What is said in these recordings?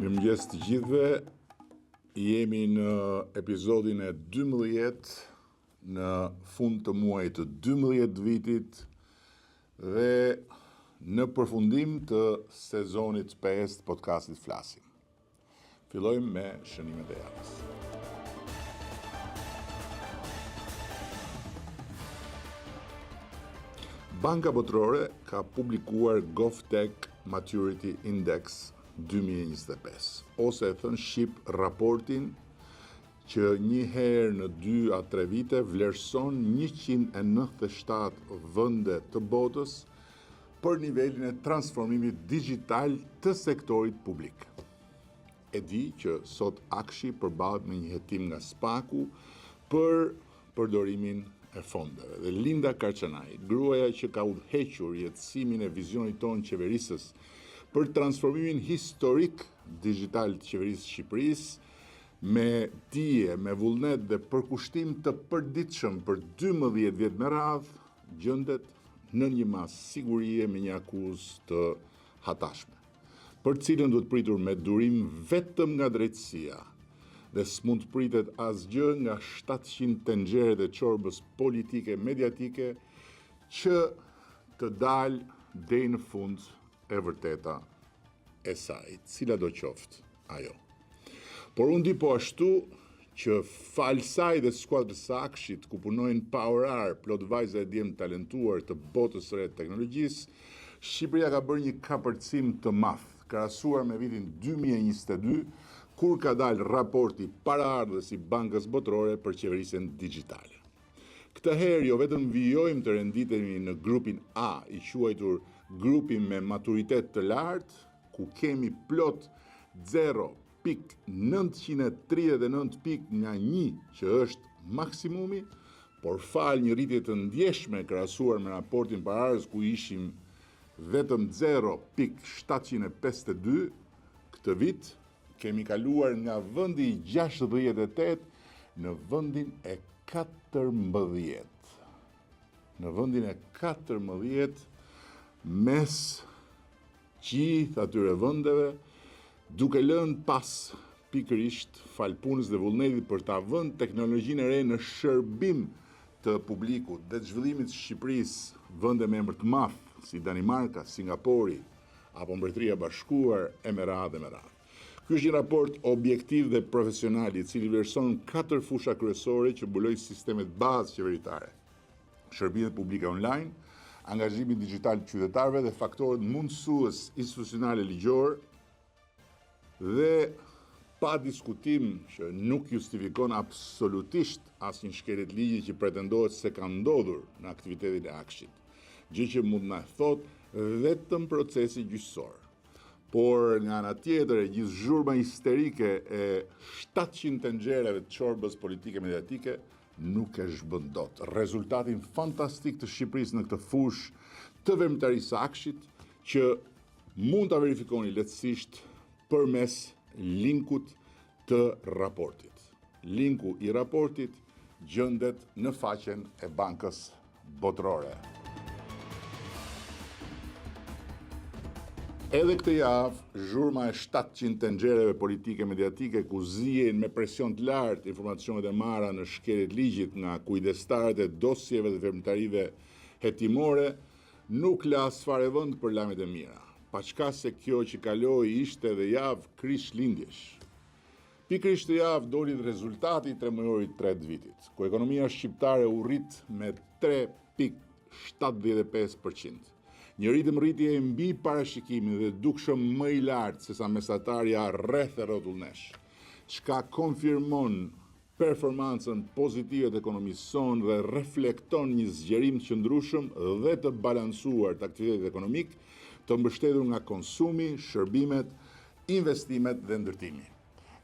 Mirëmëngjes të gjithëve, jemi në episodin e 12 në fund të muajit të 12 vitit dhe në përfundim të sezonit 5 të podcastit Flasim. Fillojmë me shënimet e javës. Banka Botërore ka publikuar GovTech Maturity Index 2025, ose e thënë shqip raportin që një herë në 2 a 3 vite vlerëson 197 vende të botës për nivelin e transformimit digital të sektorit publik. E di që sot Akshi përballet me një hetim nga Spaku për përdorimin e fondeve. Dhe Linda Karçanaj, gruaja që ka udhëhequr jetësimin e vizionit tonë qeverisës për transformimin historik digital të qeverisë Shqipërisë, me dije, me vullnet dhe përkushtim të përditshëm për 12 vjet me radhë, gjendet në një mas sigurie me një akuzë të hatashme, për cilën duhet pritur me durim vetëm nga drejtësia, dhe s'mund të pritet asgjë nga 700 tenxhere dhe çorbës politike mediatike që të dalë deri në fund e vërteta e saj, cila do qoftë ajo. Por unë di po ashtu që falë saj dhe skuadrës së Akshit, ku punojnë Power plot vajza e djemë talentuar të botës së re të teknologjisë, Shqipëria ka bërë një kapërcim të madh, krahasuar me vitin 2022, kur ka dalë raporti paraardhës i Bankës Botërore për qeverisjen digjitale. Këtë herë jo vetëm vijojmë të renditemi në grupin A, i quajtur grupi me maturitet të lartë, ku kemi plot 0.939 pik nga 1 që është maksimumi, por fal një rritje të ndjeshme krahasuar me raportin paraardhës ku ishim vetëm 0.752, këtë vit kemi kaluar nga vendi i 68 në vendin e 14. Në vendin e 14 mes gjithë atyre vendeve, duke lënë pas pikërisht falpunës dhe vullnetit për ta vënë teknologjinë e re në shërbim të publikut dhe të zhvillimit të Shqipërisë, vende me emër të madh si Danimarka, Singapori apo Mbretëria e Bashkuar e me radhë. Ky është një raport objektiv dhe profesional i cili vlerëson 4 fusha kryesore që mbulojnë sistemet bazë qeveritare: shërbimet publike online, angazhimin digital të qytetarëve dhe faktorët mundësues institucionale ligjor, dhe pa diskutim që nuk justifikon absolutisht asnjë shkelje të ligjit që pretendohet se ka ndodhur në aktivitetin e Akshit, gjë që mund na thotë vetëm procesi gjyqësor. Por nga ana tjetër e gjithë zhurma histerike e 700 tenxhereve të çorbës politike mediatike nuk e zhbën dot rezultatin fantastik të Shqipërisë në këtë fushë të veprimtarisë së Akshit, që mund ta verifikoni lehtësisht përmes linkut të raportit. Linku i raportit gjendet në faqen e Bankës Botërore. Edhe këtë javë, zhurma e 700 tenxhereve politike mediatike ku zihen me presion të lartë informacionet e marra në shkeljet ligjit nga kujdestarët e dosjeve dhe veprimtarive hetimore nuk la as fare vend për lajmet e mira, paçka se kjo që kaloi ishte edhe javë krishtlindjesh. Pikërisht të javë doli rezultati i 3 muajorit 3 vitit, ku ekonomia shqiptare u rrit me 3.75%. Një ritëm rritje e mbi parashikimin dhe dukshëm më i lartë se sa mesatarja rreth e rrotullnesh, çka konfirmon performancën pozitive të ekonomisë sonë dhe reflekton një zgjerim të qëndrueshëm dhe të balancuar të aktivitetit ekonomik, të mbështetur nga konsumi, shërbimet, investimet dhe ndërtimi.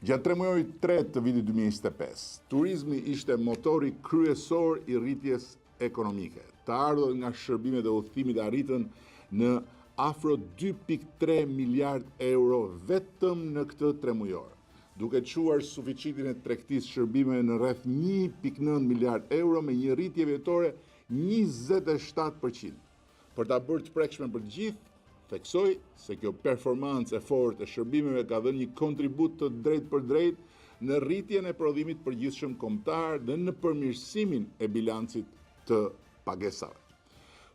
Gjatë 3 muajorit 3 të vitit 2025, turizmi ishte motori kryesor i rritjes ekonomike. Të ardhur nga shërbimet e udhëtimit arritën në afro 2.3 miliard euro vetëm në këtë 3 mujor, duke çuar suficitin e tregtisë shërbime në rreth 1.9 miliard euro me një rritje vjetore 27%. Për ta bërë të prekshme për të gjithë, Theksoj se kjo performancë e fortë e shërbimeve ka dhënë një kontribut të drejtë për drejtë në rritjen e prodhimit përgjithshëm kombëtar dhe në përmirësimin e bilancit të pagesave.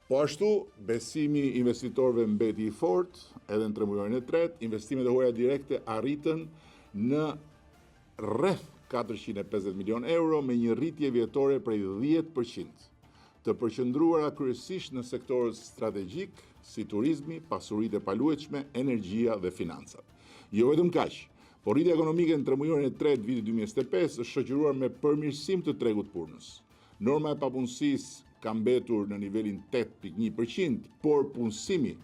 Po ashtu, besimi investitorëve mbeti i fortë edhe në tremujorin e tretë, investimet e huaja direkte arritën në rreth 450 milion euro me një rritje vjetore prej 10%, të përqendruara kryesisht në sektorët strategjik si turizmi, pasuritë e paluajtshme, energjia dhe financat. Jo vetëm kaq, por rritja ekonomike në tremujorin e tretë vitit 2025 është shoqëruar me përmirësim të tregut punës. Norma e papunësisë ka mbetur në nivelin 8.1%, por punësimi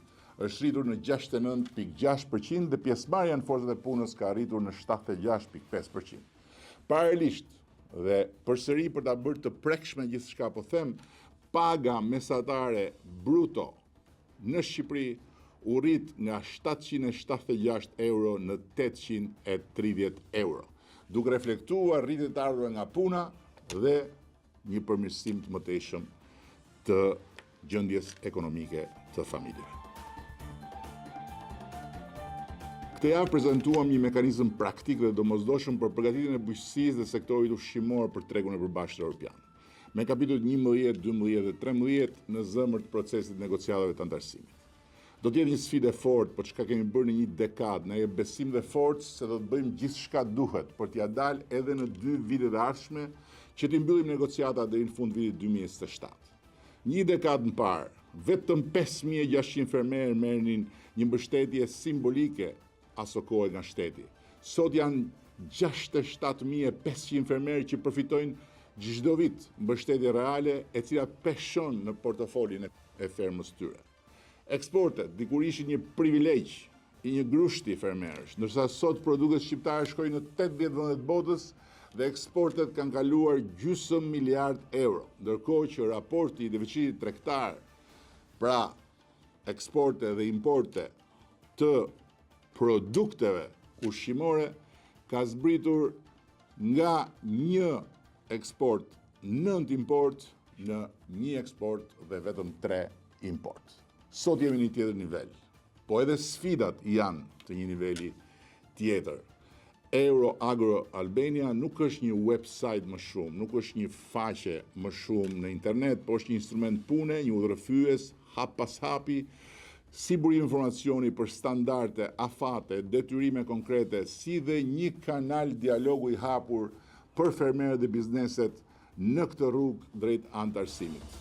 është rritur në 69.6% dhe pjesëmarrja në forcat e punës ka arritur në 76.5%. Paralelisht dhe përsëri për ta bërë të prekshme gjithçka po them, paga mesatare bruto në Shqipëri u rrit nga 776 euro në 830 euro, duke reflektuar rritje të ardhurë nga puna dhe një përmirësim të mëtejshëm të gjendjes ekonomike të familjeve. Këtë javë prezantuam një mekanizëm praktik dhe domosdoshëm për përgatitjen e bujqësisë dhe sektorit ushqimor për tregun e përbashkët evropian, me kapitujt 11, 12 dhe 13 në zemër të procesit negociatave të antarësimit. Do të jetë një sfidë e fortë, por çka kemi bërë në një dekadë na jep besim dhe forcë se do të bëjmë gjithçka duhet për t'ia dalë edhe në 2 vitet e ardhshme që të mbyllim negociatat deri në fund vitit 2027. Një dekadë më parë, vetëm 5600 fermerë merrnin një mbështetje simbolike aso kohë nga shteti. Sot janë 67.500 fermerë që përfitojnë çdo vit mbështetje reale e cila peshon në portofolin e fermës tyre. Eksportet dikur ishin një privilegj i një grushti fermerësh, ndërsa sot produktet shqiptare shkojnë në 80 vende të botës dhe eksportet kanë kaluar gjysmë miliard euro, ndërkohë që raporti i deficitit tregtar, pra eksporte dhe importe të produkteve ushqimore, ka zbritur nga një eksport 9 import në një eksport dhe vetëm 3 import. Sot jemi në një tjetër nivel, po edhe sfidat janë të një niveli tjetër. Euroagro Albania nuk është një website më shumë, nuk është një faqe më shumë në internet, po është një instrument pune, një udhërrëfyes, hap pas hapi, si burim informacioni për standarde, afate, detyrime konkrete, si dhe një kanal dialogu i hapur për fermerët dhe bizneset në këtë rrugë drejt antarësimit.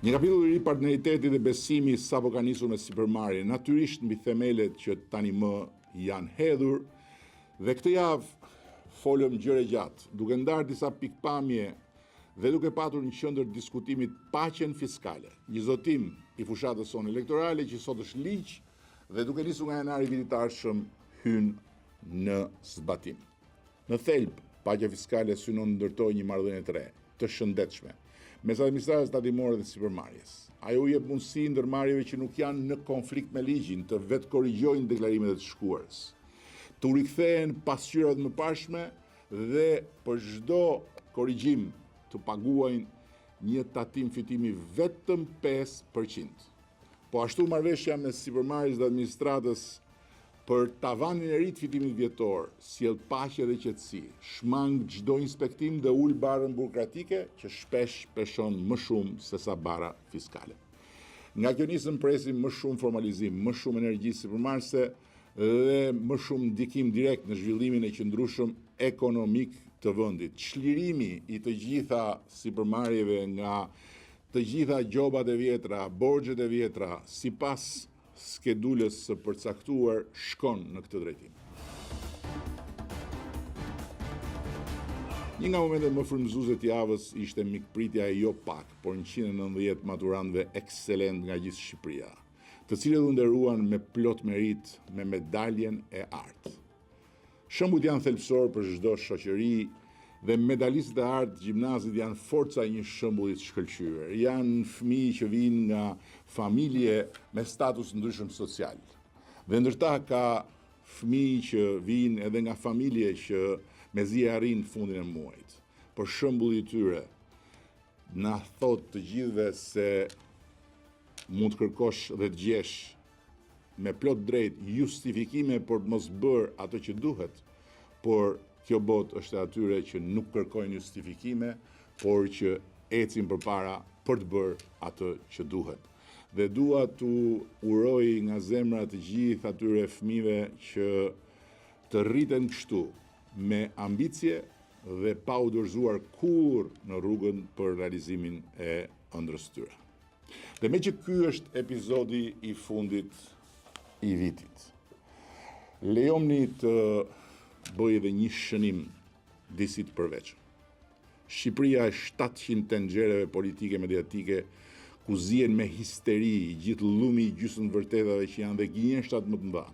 Një kapitull i ri partneriteti dhe besimi sapo ka nisur me sipërmarrje, natyrisht mbi themelet që tani më janë hedhur, dhe këtë javë folëm gjëre gjatë, duke ndarë disa pikpamje dhe duke patur në qendër diskutimit paqen fiskale, një zotim i fushatës sonë elektorale që sot është ligj dhe duke nisur nga janari vitit të ardhshëm hyn në zbatim. Në thelb, paqja fiskale synon ndërtojë një marrëdhënie të re, të shëndetshme mes administratës tatimore dhe sipërmarrjes. Ajo u jep mundësi ndërmarrjeve që nuk janë në konflikt me ligjin të vetë korrigjojnë deklarimet e të shkuarës, të rikthehen pasqyrat më pashme dhe për çdo korrigjim të paguajnë një tatim fitimi vetëm 5%. Po ashtu marrëveshja mes sipërmarrjes dhe administratës për tavanin e ri të fitimit vjetor, sjell paqe dhe qetësi, shmang çdo inspektim dhe ul barrën burokratike që shpesh peshon më shumë se sa bara fiskale. Nga kjo nisëm presim më shumë formalizim, më shumë energji sipërmarrëse dhe më shumë ndikim direkt në zhvillimin e qëndrueshëm ekonomik të vendit. Çlirimi i të gjitha sipërmarrjeve nga të gjitha gjobat e vjetra, borxhet e vjetra, sipas skedulës së përcaktuar shkon në këtë drejtim. Një nga momentet më frymëzuese të javës ishte mikpritja e jo pak, por 190 maturantëve ekselent nga gjithë Shqipëria, të cilët u nderuan me plot merit me medaljen e artë. Shembujt janë thelbësor për çdo shoqëri dhe medalistët e artë gjimnazit janë forca e një shembulli të shkëlqyer. Janë fëmijë që vinë nga familje me status ndryshëm social. Dhe ndërta ka fëmijë që vinë edhe nga familje që mezi e arrin fundin e muajit. Për shembulli i tyre, na thot të gjithëve se mund të kërkosh dhe të gjesh me plot drejt justifikime për të mos bërë ato që duhet, por kjo botë është e atyre që nuk kërkojnë justifikime, por që ecin përpara për të bërë ato që duhet. Dhe dua t'u uroj nga zemra të gjithë atyre fëmijëve që të rriten kështu, me ambicie dhe pa u dorëzuar kur në rrugën për realizimin e ëndrrës tyre. Dhe me që ky është epizodi i fundit i vitit, lejomni të bëj edhe një shënim disi të përveçëm. Shqipëria e 700 tenxhereve politike mediatike ku zihen me histeri gjithë llumi i gjysmëvërtetave që janë dhe gënjeshtat më të mëdha,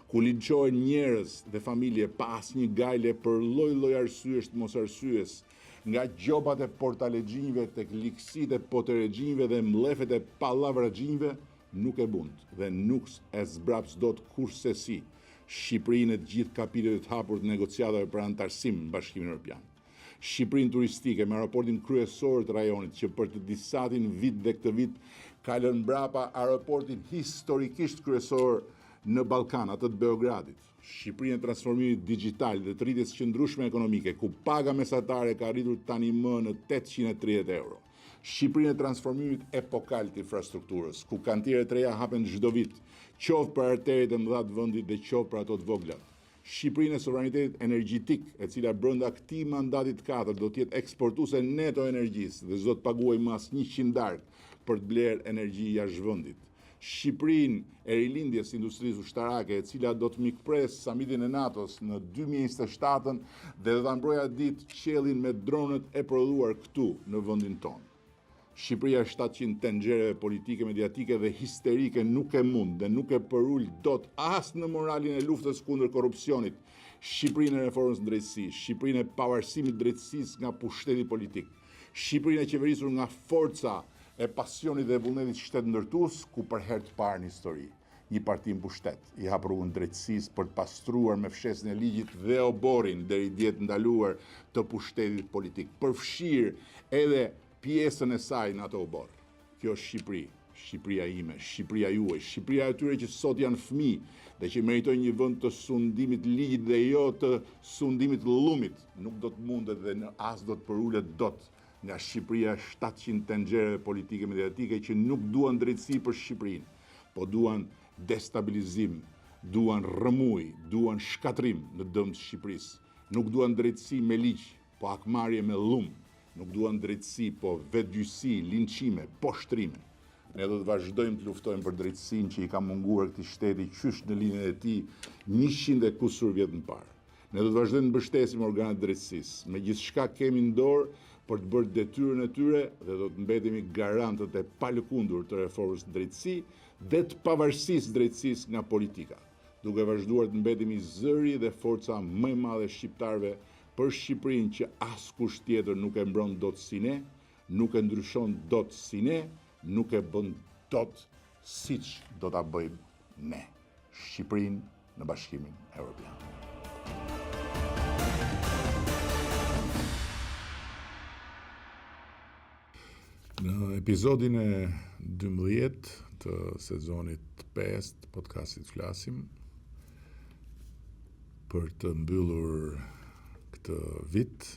ku linçohen njerëz dhe familje pa asnjë gajle për lloj-lloj arsyesh të mos arsyes, nga gjobat e portalegjinjve tek likësitë e poteregjinjve dhe mllefet e pallavragjinjve, nuk e bund dhe nuk e zbraps dot kurse si Shqipërinë e të gjithë kapitujve të hapur të negociatave për antarësim në Bashkimin Evropian. Shqipërinë turistike me aeroportin kryesor të rajonit që për të disatin vit dhe këtë vit ka lënë mbrapa aeroportin historikisht kryesor në Ballkan, atë të Beogradit. Shqipërinë e transformimit digital dhe të rritjes qëndrueshme ekonomike, ku paga mesatare ka arritur tani më në 830 euro. Shqipërinë e transformimit epokal të infrastrukturës, ku kantiere të reja hapen çdo vit, qoftë për arteret e mëdha të vendit dhe qoftë për ato të vogla. Shqipërinë e sovranitetit energjetik, e cila brenda këtij mandatit 4 do të jetë eksportuese neto energjisë dhe s'do të paguajë më as 100 darkë për të blerë energji jashtë vendit. Shqipërinë e rilindjes industrisë ushtarake, e cila do të mikpres samitin e NATO-s në 2027 dhe do ta mbrojë ditë qiellin me dronët e prodhuar këtu në vendin tonë. Shqipëria 700 tenxhereve politike, mediatike dhe histerike nuk e mund dhe nuk e përul dot as në moralin e luftës kundër korrupsionit, Shqipërinë e reformës në drejtësi, Shqipërinë e pavarësimit drejtësisë nga pushteti politik, Shqipërinë e qeverisur nga forca e pasionit dhe vullnetit shtetëndërtues, ku për herë të parë në histori një parti në pushtet i hap rrugën drejtësisë për të pastruar me fshesën e ligjit dhe oborin deri dje të ndaluar të pushtetit politik, përfshir edhe pjesën e saj në ato obor. Kjo është Shqipëri, Shqipëria ime, Shqipëria juaj, Shqipëria e atyre që sot janë fëmijë dhe që meritojnë një vend të sundimit ligjit dhe jo të sundimit llumit. Nuk do të mundet dhe as do të përulet dot nga Shqipëria 700 tenxhereve politike mediatike që nuk duan drejtësi për Shqipërinë, po duan destabilizim, duan rrëmuj, duan shkatrim në dëm të Shqipërisë. Nuk duan drejtësi me ligj, po hakmarrje me llum. Nuk duan drejtësi, po vetgjyqësi, linçime, poshtrime. Ne do të vazhdojmë të luftojmë për drejtësinë që i ka munguar këtij shteti qysh në linjën e tij 100 e kusur vjet më parë. Ne do të vazhdojmë të mbështesim organet drejtësisë. Me gjithçka kemi në dorë për të bërë detyrën e tyre dhe do të mbetemi garantët e palëkundur të reformës në drejtësi dhe të pavarësisë drejtësisë nga politika, duke vazhduar të mbetemi zëri dhe forca më e madhe shqiptarëve për Shqipërinë që askush tjetër nuk e mbron dot si ne, nuk e ndryshon dot si ne, nuk e bën dot siç do ta bëjmë ne. Shqipërinë në Bashkimin Evropian. Në episodin e 12 të sezonit 5 të podcastit Flasim, për të mbyllur këtë vit,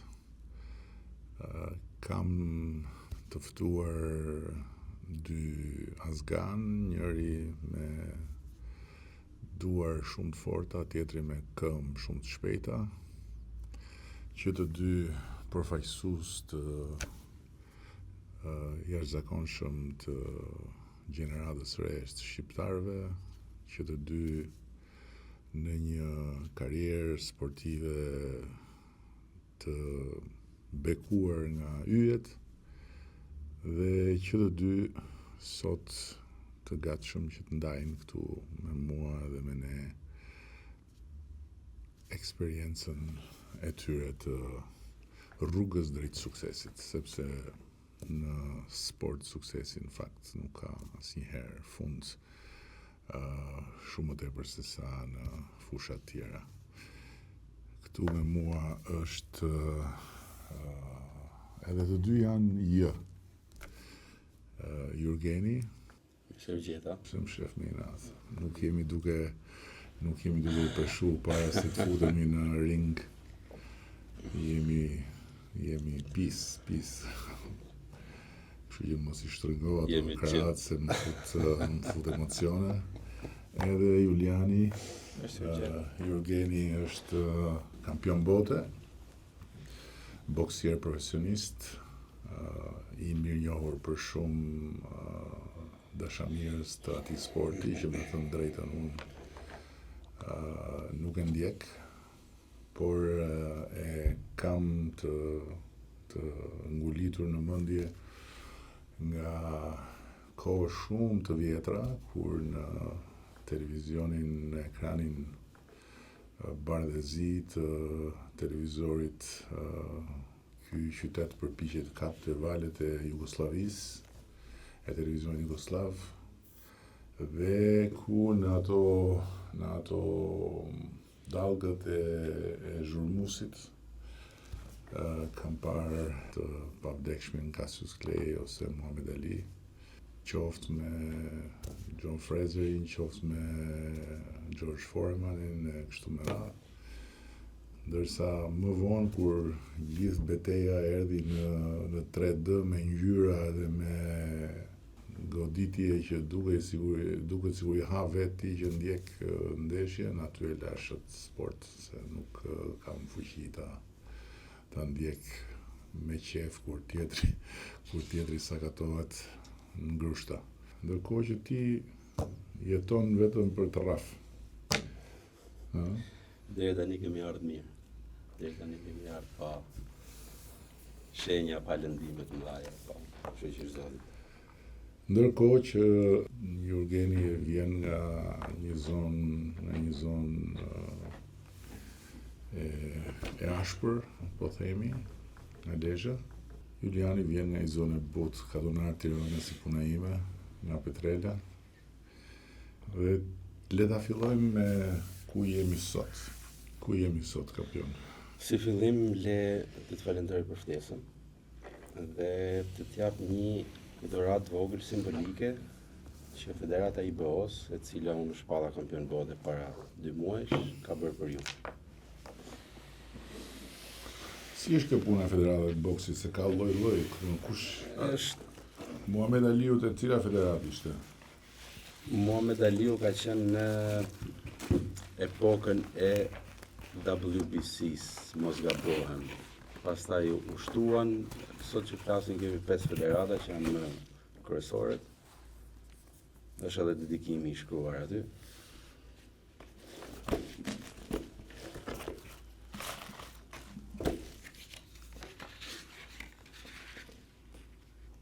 kam të ftuar 2 azgan, njëri me duar shumë të forta, tjetri me këmbë shumë të shpejta, që të dy përfaqësues të jashtëzakonshëm të gjeneratës së re të shqiptarëve, që të dy në një karrierë sportive të bekuar nga yjet dhe që të dy sot të gatshëm që të ndajnë këtu me mua dhe me ne eksperiencën e tyre të rrugës drejt suksesit, sepse në sport suksesi në fakt nuk ka asnjëherë fund shumë më tepër se sa në fushat tjera. Këtu me mua është edhe të dy janë Jurgeni. Shërgjeta. Se më shef me natë. Nuk jemi duke i përshu para se të futemi në ring. Jemi peace. Kështu që mos i shtrëngohet ato krahat se më fut emocione. Edhe Juliani, Jurgeni është kampion bote, boksier profesionist, i mirënjohur për shumë dashamirës të atij sporti, që me thënë drejtën unë nuk e ndjek, por e kam të ngulitur në mendje nga kohë shumë të vjetra, kur në televizionin, në ekranin bardhëzi të televizorit, ky qytet përpiqet të kapte valët e Jugosllavisë, e televizionit Jugoslav, dhe ku në ato dallgët e zhurmusit kam parë të pavdekshmin Cassius Clay ose Muhammad Ali, qoftë me John Fraserin, qoftë me George Foremanin e kështu me radhë. Ndërsa më vonë, kur gjithë beteja erdhi në 3D me ngjyra dhe me goditje që duket sikur i ha veti që ndjek ndeshjen, aty e lash atë sport, se nuk kam fuqi ta ndjek me qef kur tjetri sakatohet në grushta. Ndërkohë që ti jeton vetëm për të rraf. Deri tani kemi ardhur mirë. Deri tani kemi ardhur pa shenja, pa lëndime të mëdha, pa shoqëri zoti. Ndërkohë që Jurgeni vjen nga një zonë e ashpër, po themi, nga Lezhë, Juliani vjen nga një zonë e butë, katonar Tirana si puna ime, nga Petrela. Dhe le ta fillojmë me ku jemi sot. Ku jemi sot, kampion? Si fillim, le të të falenderoj për ftesën dhe të t'jap një dhuratë vogël simbolike që Federata IBO-s, e cila unë shpalla kampion bote para 2 muajsh, ka bërë për ju. Si është kjo puna e Federatës së boksit, se ka lloj-lloj, kush Është Muhammad Aliu te cila federatë ishte? Muhammad Aliu ka qenë në epokën e WBC-s, mos gabrohem. Pastaj u shtuan, sot që flasin kemi 5 federata që janë më kryesorët. Është edhe dedikimi i shkruar aty.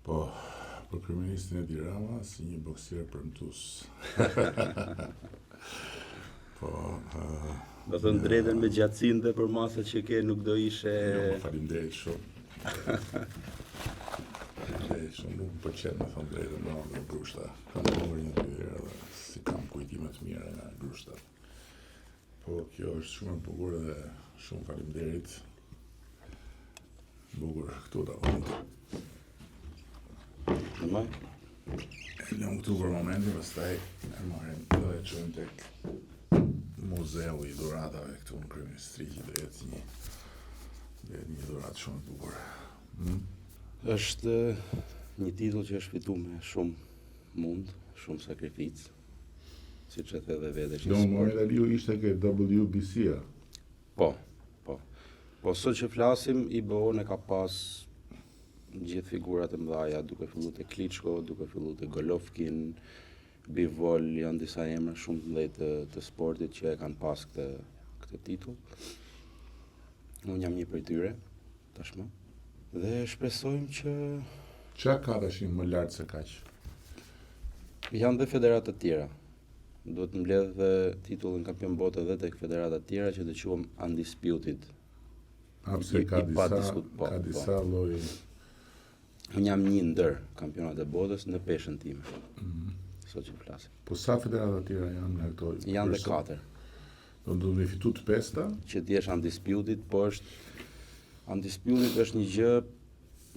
Po, për kryeministin Edi Rama si një boksier premtues. Po, Do thënë drejtën me gjatësinë dhe për masat që ke nuk do ishe... Jo, faleminderit shumë. Shumë nuk më pëlqen me thonë drejtën me grushta. Kam bërë 1-2 herë dhe si kam kujtime të mira nga grushta. Po, kjo është shumë e bukur dhe shumë faleminderit. Bukur këtu ta vëmë. Në E lëmë këtu për momentin, pastaj e marrim dhe e çojmë tek muzeu i dhuratave këtu në kryeministri, që do jetë një dhuratë shumë e bukur. Është një titull që është fituar me shumë mund, shumë sakrificë, siç e the dhe vetë që Muhammad Aliu ishte ke WBC-a. Po. Po sot që flasim, IBO-n e ka pas gjithë figurat e mëdha, duke filluar te Klitschko, duke filluar te Golovkin, Bivol, janë disa emra shumë të mëdhenj të sportit që e kanë pas këtë titull. Unë jam një prej tyre, tashmë. Dhe shpresojmë që Qa ka tashin më lartë se kaq? janë dhe federata të tjera. Duhet të mbledh dhe titullin kampion bote edhe tek federata të tjera që të quhem undisputed. Pse ka disa lloj. Unë jam një ndër kampionat e botës në peshën time. Sot që flasim. Po sa federata të tjera janë në këto? Janë dhe 4. Do me fitu të 5-ta? Që ti jesh undisputed, po undisputed është një gjë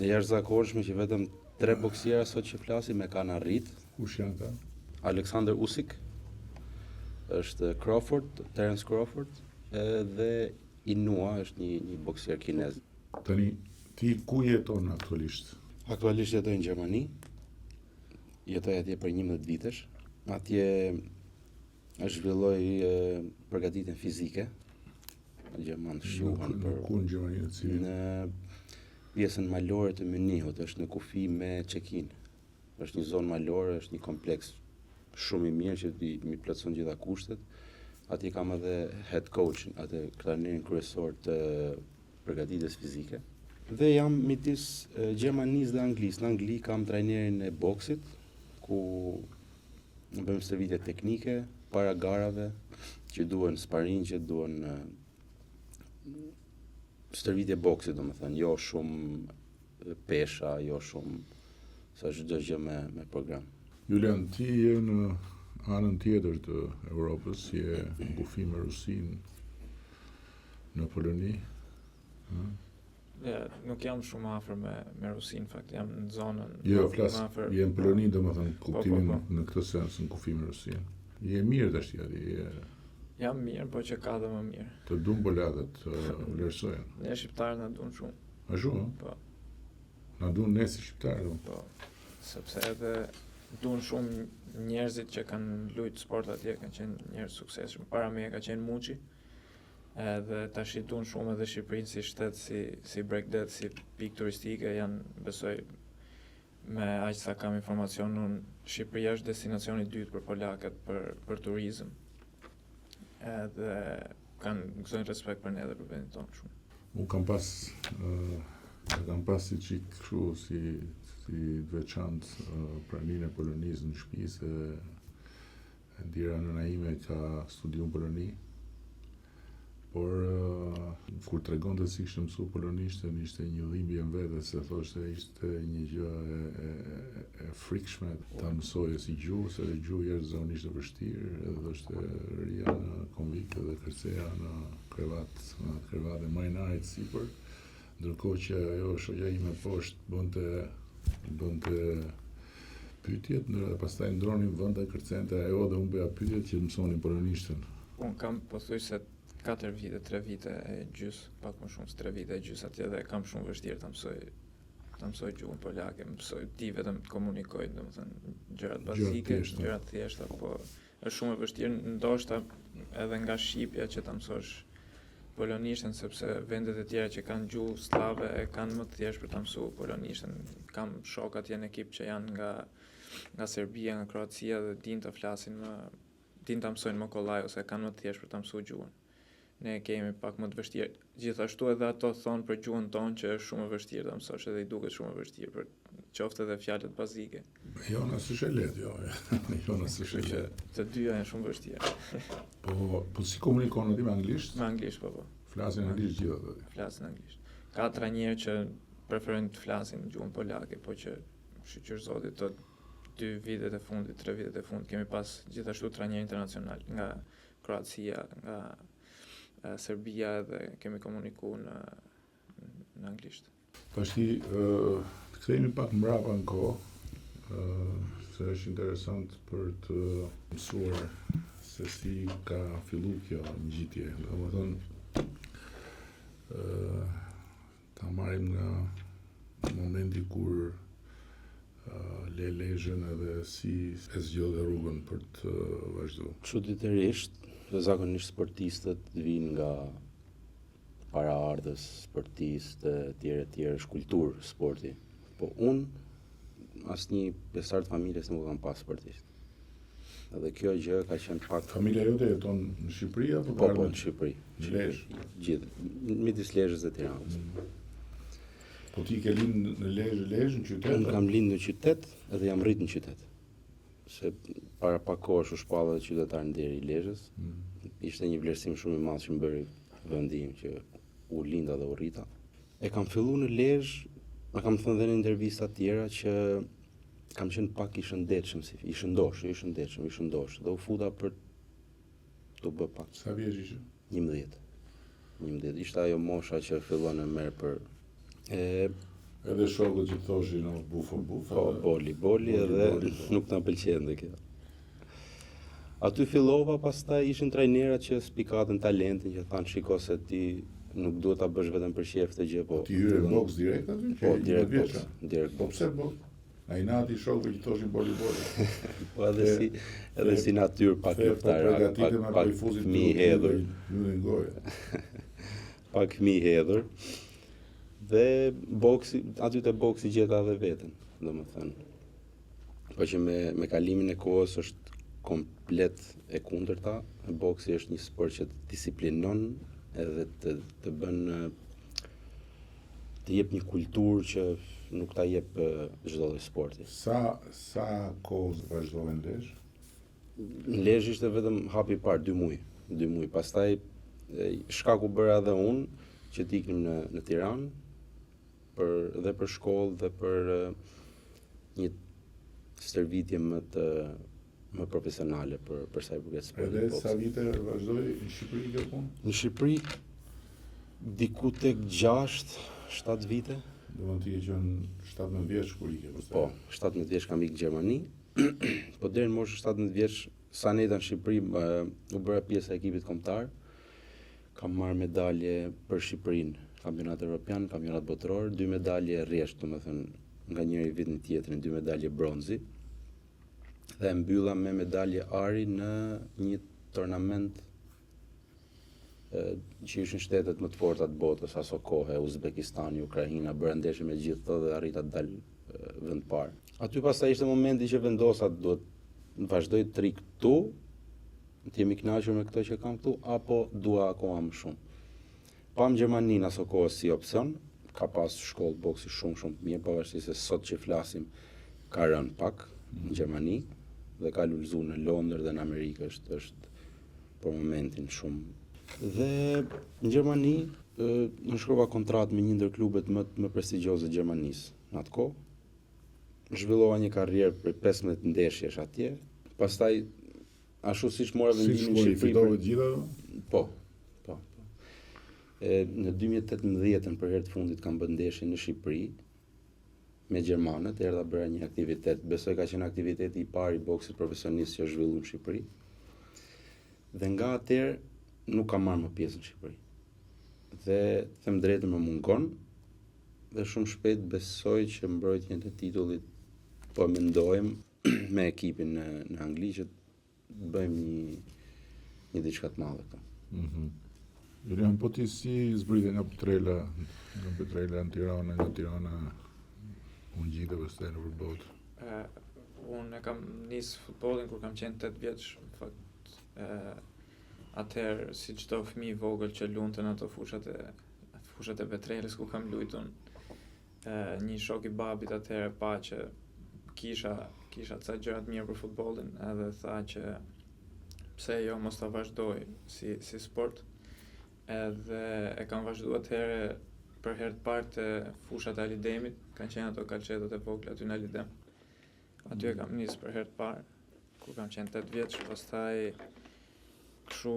E jashtëzakonshme që vetëm 3 boksiera sot që flasim e kanë arrit. Kush janë ta? Alexander Usyk, është Crawford, Terence Crawford, dhe Inoue është një boksier kinez. Tani, ti ku jeton aktualisht? Aktualisht jetoj në Gjermani, jetoj atje për 11 vitesh. Atje zhvilloj përgatitjen fizike. Gjermanë shquhen për Ku në Gjermani në cilin? në pjesën malore të Munihut, është në kufi me Çekin. Është një zonë malore, është një kompleks shumë i mirë që mi plotëson gjitha kushtet. Atje kam edhe head coach, atë trajnerin kryesor të përgatitjes fizike. Dhe jam midis Gjermanisë dhe Anglisë. Në Angli kam trajnerin e boksit, ku bëjmë stërvitje teknike para garave, që duhen sparing, që duhen stërvitje boksit, domethënë, jo shumë pesha, jo shumë sa çdo gjë me program. Julian, ti je në anën tjetër të Europës, je në kufi me Rusinë në Poloni. Nuk jam shumë afër me Rusinë, fakt jam në zonën. Jo, flas, afër. je në Poloni, domethënë kuptimin po. në këtë sens në kufi me Rusinë. Je mirë tash aty, Jam mirë, po që ka dhe më mirë. të dun polakët, vlerësojnë. Ne shqiptarët na duan shumë. A shumë? Po. Na dun ne si shqiptarë. Po. Sepse edhe duan shumë njerëzit që kanë luajtur sport atje, kanë qenë njerëz suksesshëm. Para meje ka qenë Muçi. Edhe tash i duan shumë edhe Shqipërinë si shtet, si Bregdet, si pikë turistike, janë besoj me aq sa kam informacion unë, Shqipëria është destinacioni i dytë për polakët për turizëm. Edhe gëzojnë respekt për ne dhe për vendin tonë shumë. Unë kam pas si qik kështu si veçantë praninë e Polonisë në shtëpi, se ndjera nëna ime ka studiu në Poloni, por kur tregonte si kishte mësuar polonisht, ishte një dhimbje në vete, se thoshte ishte një gjë e frikshme ta mësoje si gjuhë, se gjuhë jashtëzakonisht e vështirë, edhe thoshte ria në konvikt edhe kërceja në krevat e majnarit sipër, ndërkohë që ajo shoqja ime poshtë bënte pyetjet, ndërsa pastaj ndronin vende kërcente ajo dhe unë bëja pyetjet që mësonin polonishtën. Unë kam pothuajse 4 vite, 3 vite e gjys, pak më shumë se 3 vite e gjys atje dhe kam shumë vështirë ta mësoj gjuhën polake, di vetëm të komunikoj, domethënë gjërat bazike, gjërat thjeshta, po është shumë e vështirë, ndoshta edhe nga shqipja që ta mësosh polonishtën, sepse vendet e tjera që kanë gjuhë slave e kanë më të thjeshtë për ta mësuar polonishtën. Kam shok atje në ekip që janë nga Serbia, nga Kroacia dhe din ta mësojnë më kollaj ose kanë më të thjeshtë për ta mësuar gjuhën. Ne kemi pak më të vështirë. Gjithashtu edhe ato thonë për gjuhën tonë që është shumë e vështirë ta mësosh, edhe i duket shumë e vështirë për qoftë edhe fjalët bazike. Jona s'është e lehtë, jo. Jona s'është e lehtë. Të dyja janë shumë vështirë. Po si komunikon aty me anglisht? Me anglisht, po. Flasin anglisht gjithë aty. Flasin anglisht. Ka trajnerë që preferojnë të flasin gjuhën polake, po që shqyr zoti të 2 vitet e fundit, 3 vitet e fundit kemi pas gjithashtu trajnerë internacional nga Kroacia, nga Serbia dhe kemi komunikuar në anglisht. Tashti, të kthehemi pak mbrapa në kohë, se është interesant për të mësuar se si ka fillu kjo ngjitje. Domethënë, ta marrim nga momenti kur le lezhën edhe si e zgjodhe rrugën për të vazhduar. Çuditërisht, zakonisht sportistët vinë nga paraardhës, sportistë tjerë, është kulturë sporti. Po unë asnjë pjesëtar të familjes nuk kam pas sportist. Edhe kjo gjë ka qenë pak. Familja jote jeton në Shqipëri apo Po, në Shqipëri. Në Lezhë. Gjithë, midis Lezhës dhe Tiranës. Po ti ke lind në Lezhë në qytet? Unë kam lind në qytet edhe jam rrit në qytet. Se para pak kohësh u shpalla dhe qytetar nderi i Lezhës. Ishte një vlerësim shumë i madh që më bëri vendi im që u linda dhe u rrita. E kam filluar në Lezhë, më kam thënë dhe në intervista tjera që kam qenë pak i shëndetshëm, i shëndosh, dhe u futa për të bë pak. Sa vjeç ishe? 11. Ishte ajo mosha që fillon e merr për Edhe shokët që thoshin bufo. Po, boli edhe po. nuk na pëlqente kjo. Aty fillova, pastaj ishin trajnerat që spikatën talentin, që thanë shiko se ti nuk duhet ta bësh vetëm për shef të gjë, po. Ti hyre boks direkt aty? Po, direkt Po boks. pse boks? Ai nati shokëve që thoshin boli. Po edhe si natyrë pak luftarak, pak fëmijë i hedhur. Pak fëmijë i hedhur. Dhe boksi, aty te boksi gjeta edhe veten, domethënë. Po që me kalimin e kohës është komplet e kundërta. Boksi është një sport që të disiplinon edhe të bën të jep një kulturë që nuk ta jep çdo lloj sporti. Sa kohë vazhdoi Lezhë? Në Lezhë ishte vetëm hapi i parë 2 muaj. 2 muaj. Pastaj shkaku bëra edhe unë që të iknim në Tiranë dhe për shkollë dhe për një stërvitje më profesionale për sa i përket sportit. Edhe sa vite vazhdoi në Shqipëri kjo punë? Në Shqipëri diku tek 6-7 vite. Domethënë ti je qenë 17 vjeç kur ike pastaj. Po, 17 vjeç kam ikë në Gjermani. Po deri në moshën 17 vjeç sa neta në Shqipëri u bëra pjesë e ekipit kombëtar. Kam marrë medalje për Shqipërinë, kampionat evropian, kampionat botëror, 2 medalje rresht, domethënë nga njëri vit në tjetrin, 2 medalje bronzi. Dhe mbylla me medalje ari në një turnament që ishin shtetet më të forta të botës aso kohë, Uzbekistani, Ukraina, bëra ndeshje me gjithë këto dhe arrita të dal vend parë. Aty pastaj ishte momenti që vendosa duhet vazhdoj të ri këtu, të jemi kënaqur me këto që kam këtu, apo dua akoma më shumë. Pam Gjermaninë aso kohë si opsion, ka pas shkollë boksi shumë të mirë, pavarësisht se sot që flasim ka rënë pak në Gjermani dhe ka lulëzuar në Londër dhe në Amerikë është për momentin shumë. Dhe në Gjermani më shkrova kontratë me një ndër klubet më prestigjioze të Gjermanisë në atë kohë. Zhvillova një karrierë për 15 ndeshjesh atje. Pastaj ashtu siç mora vendimin në Shqipëri. Fitove të gjitha? Po. Në 2018 për herë të fundit kam bërë ndeshje në Shqipëri me gjermanët, erdha bëra një aktivitet, besoj ka qenë aktiviteti i parë i boksit profesionist që është zhvilluar në Shqipëri. Dhe nga atëherë nuk kam marrë më pjesë në Shqipëri. Dhe them drejtën më mungon dhe shumë shpejt besoj që mbrojtjen e titullit po mendojmë me ekipin në Angli që të bëjmë një diçka të madhe këtu. Julian, po ti si zbrite nga Petrela në Tiranë, nga Tirana unë gjithë pastaj në botë? Unë kam nisë futbollin kur kam qenë 8 vjeç, në fakt. Atëherë si çdo fëmijë i vogël që lunte në ato fushat e Petrelës ku kam luajtur. Një shok i babit atëherë pa që kisha ca gjëra të mira për futbollin, edhe tha që pse jo mos ta vazhdoj si sport. Edhe e kam vazhduar atëherë për herë të parë te fushat e Alidemit, kanë qenë ato kalçetot e vogla aty në Alidem. Aty e kam nisë për herë të parë kur kam qenë 8 vjeç, pastaj kështu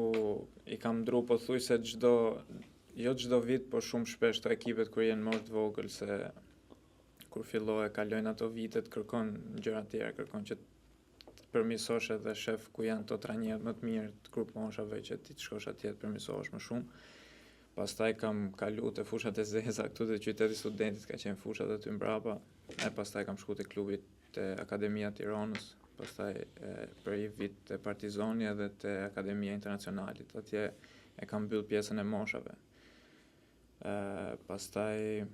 i kam ndru pothuajse jo çdo vit, por shumë shpesh të ekipet kur janë moshë të vogël, se kur fillojë kalojnë ato vitet, kërkon gjëra të tjera, kërkon që të përmirësosh edhe shef ku janë to trajnerët më të mirë të grup moshave që ti të shkosh atje të përmirësohesh më shumë. Pastaj kam kaluar te fushat e zeza këtu te qyteti studentit, ka qenë fushat aty mbrapa, e pastaj kam shkuar te klubi te Akademia e Tiranës, pastaj për një vit te Partizani edhe te Akademia Internacionalit. Atje e kam mbyll pjesën e moshave. Pastaj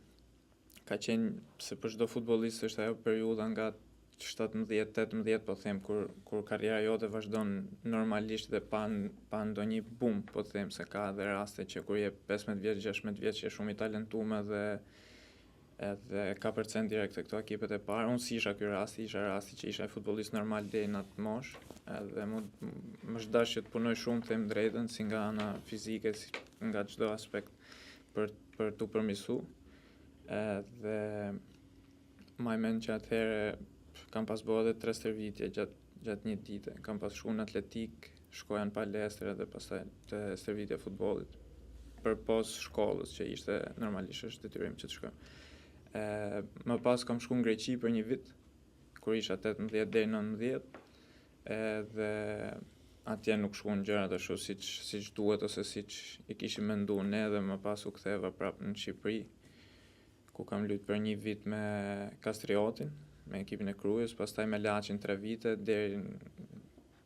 ka qenë se për çdo futbollist është ajo periudha nga 17-18 po them kur karriera jote vazhdon normalisht dhe pa ndonjë boom, po them se ka edhe raste që kur je 15 vjeç, 16 vjeç je shumë i talentuar dhe edhe ka përcen direkt te këto ekipet e parë. Unë si isha ky rasti, isha rasti që isha futbollist normal deri në atë moshë, edhe më shdash që të punoj shumë, them drejtën, si nga ana fizike, si nga çdo aspekt për tu përmirësuar. Edhe më mend që atëherë kam pas bërë edhe 3 stërvitje gjatë një dite. Kam pas shkuar në atletik, shkoja në palestër edhe pastaj te stërvitja e futbollit. Përpos shkollës që ishte normalisht është detyrim që të shkojmë. Më pas kam shku në Greqi për një vit, kur isha 18 deri 19, edhe atje nuk shkuan gjërat ashtu siç duhet ose siç i kishim menduar ne, dhe më pas u ktheva prapë në Shqipëri, ku kam luajtur për një vit me Kastriotin, me ekipin e Krujës, pastaj me Laçin 3 vite deri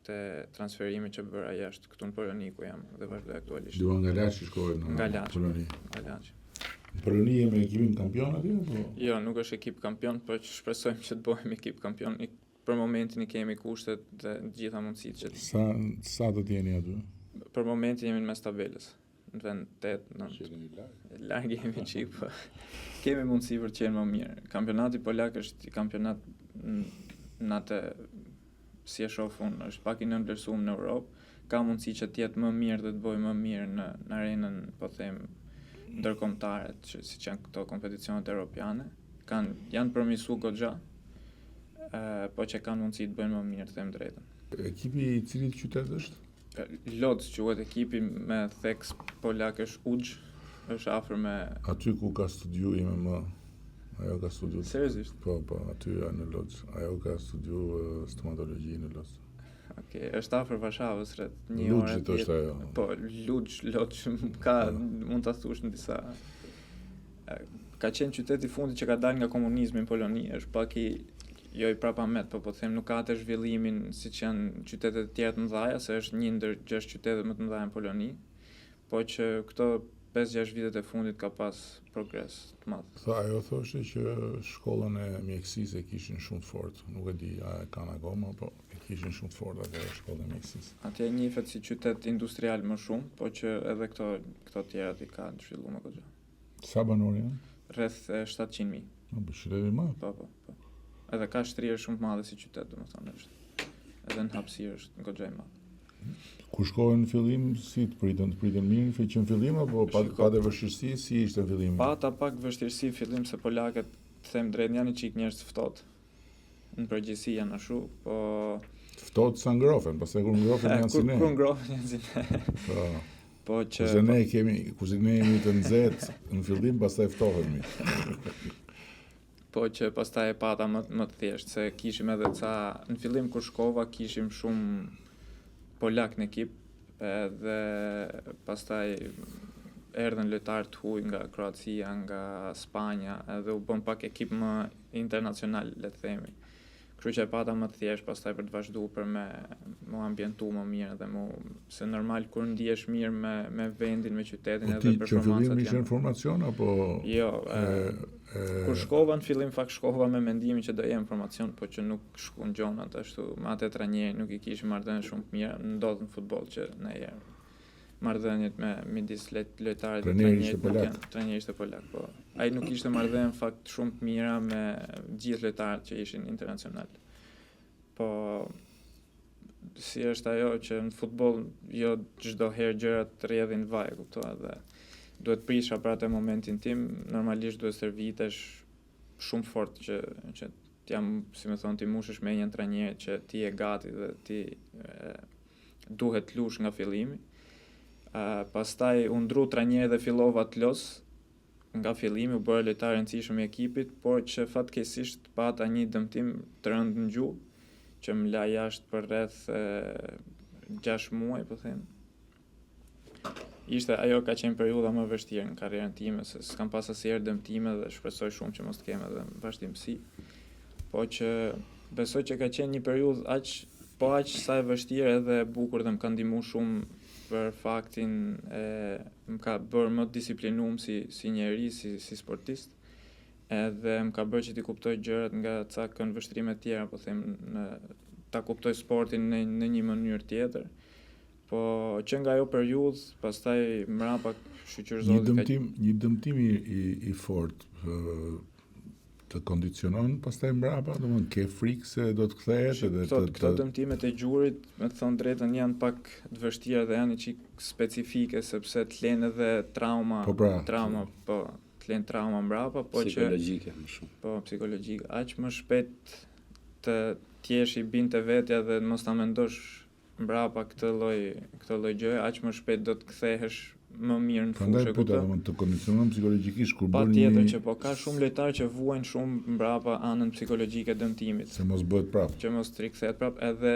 te transferimi që bëra jashtë këtu në Poloni ku jam dhe vazhdoj aktualisht. Dua nga Laçi shkoj në Poloni. Nga Laçi. Poloni me ekipin kampion atje apo? Jo, nuk është ekip kampion, por shpresojmë që të bëhemi ekip kampion. Për momentin i kemi kushtet dhe gjitha mundësitë që Sa do t'jeni aty? për momentin jemi në mes tabelës. Në vend 8-9. Larg jemi çik, po kemi mundësi për të qenë më mirë. Kampionati polak është kampionat në atë, si e shoh unë, është pak i nënvlerësuar në Europë. Ka mundësi që të jetë më mirë dhe të bëjë më mirë në arenën, po them, ndërkombëtare, siç janë këto kompeticionet europiane. Janë përmirësuar goxha, po që kanë mundësi të bëjnë më mirë, them drejtën. Ekipi i cilit qytet është? Lodz quhet ekipi, me theks polak është Uj, është afër me... Aty ku ka studiu MMA, ajo ka studiu... Seriozisht? Po, aty në Lodz. Ajo ka studiu stomatologji në Lodz. Okej, është afër Varshavës, rreth një orë. Luxhit është ajo. Po, Lodz ka, mund ta thuash në disa... Ka qenë qyteti i fundit që ka dalë nga komunizmi në Poloni, është pak i prapamet, po them nuk ka atë zhvillimin siç janë qytetet e tjera të mëdha, se është një ndër 6 qytetet më të mëdha në Poloni, po që këto 5-6 vitet e fundit ka pas progres të madh. Ajo thoshte që shkollën e mjekësisë e kishin shumë të fortë, nuk e di a e kanë akoma, po e kishin shumë të fortë atë shkollën e mjekësisë. Atje njihet si qytet industrial më shumë, po që edhe këto tjerat i kanë zhvilluar më goxha. Sa banorë janë? Rreth 700.000. Po qyteti i madh. Po. Edhe ka shtrirë shumë të madhe si qytet, domethënë është. Edhe në hapësirë është goxha i madh. Kur shkojnë në fillim, si të pritën mirë, që në fillim, apo patë vështirësi, si ishte në fillim? Pata pak vështirësi në fillim, se polakët, them drejt, janë i çik njerëz të ftohtë. Në përgjithësi janë ashtu, po... Ftohtë sa ngrohen, pastaj kur ngrohen janë si ne. Kur ngrohen janë si ne. Po që... Kurse ne jemi të nxehtë në fillim, pastaj ftohemi. Po që pastaj e pata më të thjeshtë, se kishim edhe në fillim kur shkova, kishim shumë polak në ekip, edhe pastaj erdhën lojtarë të huaj nga Kroacia, nga Spanja, edhe u bën pak ekip më internacional, le të themi. Kështu që e pata më të thjeshtë pastaj për të vazhduar për me ambientu më mirë dhe se normal kur ndihesh mirë me vendin, me qytetin edhe performancat. Ti që fillim ishe në formacion apo? Jo, kur shkova në fillim shkova me mendimin që do jem formacion, po që nuk shkon gjonat ashtu, me atë trajner nuk i kishim marrëdhënie shumë të mira, ndodh në futboll që ndonjëherë marrëdhëniet midis lojtarit dhe trajnerit ishte polak, po. Ai nuk ishte marrëdhënie në fakt shumë të mira me gjithë lojtarët që ishin internacional. Po si është ajo që në futboll jo çdo herë gjërat rrjedhin vaj, kuptova, dhe duhet prisha për atë momentin tim, normalisht duhet stërvitesh shumë fort që jam, si më thon, ti mushesh me një trajner që ti je gati dhe ti duhet lush nga fillimi. Pastaj u ndru trajner dhe fillova të los nga fillimi, u bëra lojtar i rëndësishëm i ekipit, por që fatkeqësisht pata një dëmtim të rënd në gjuhë, që më la jashtë për rreth 6 muaj, po them. Ajo ka qenë periudha më vështirë në karrierën time, se s'kam pas asnjëherë dëmtime dhe shpresoj shumë që mos të kem edhe vazhdimsi. Po që besoj që ka qenë një periudhë aq sa e vështirë edhe e bukur dhe më ka ndihmuar shumë për faktin më ka bërë më disiplinuar si njeri, si sportist, edhe më ka bërë që ti kuptoj gjërat nga ca këndvështrime të tjera, po them, ta kuptoj sportin në një mënyrë tjetër. Po që nga ajo periudhë, pastaj mbrapa shqyrëzohet një dëmtim i fortë të kondicionon pastaj mbrapa, domethënë ke frikë se do të kthehet edhe këto dëmtimet e gjurit, me të thënë drejtën, janë pak të vështira dhe janë çik specifike, sepse të lënë edhe trauma, të lënë trauma mbrapa, po psikologjike më shumë. Po, psikologjike. Aq më shpejt të jesh i binj te vetja dhe mos ta mendosh mbrapa këtë lloj gjëje, aq më shpejt do të kthehesh më mirë në Prandaj fushë, pyeta domethënë të kondicionon psikologjikisht kur bën patjetër një që po ka shumë lojtarë që vuajnë shumë mbrapa anën psikologjike dëmtimit. se mos bëhet prapë. Që mos rikthehet prap, edhe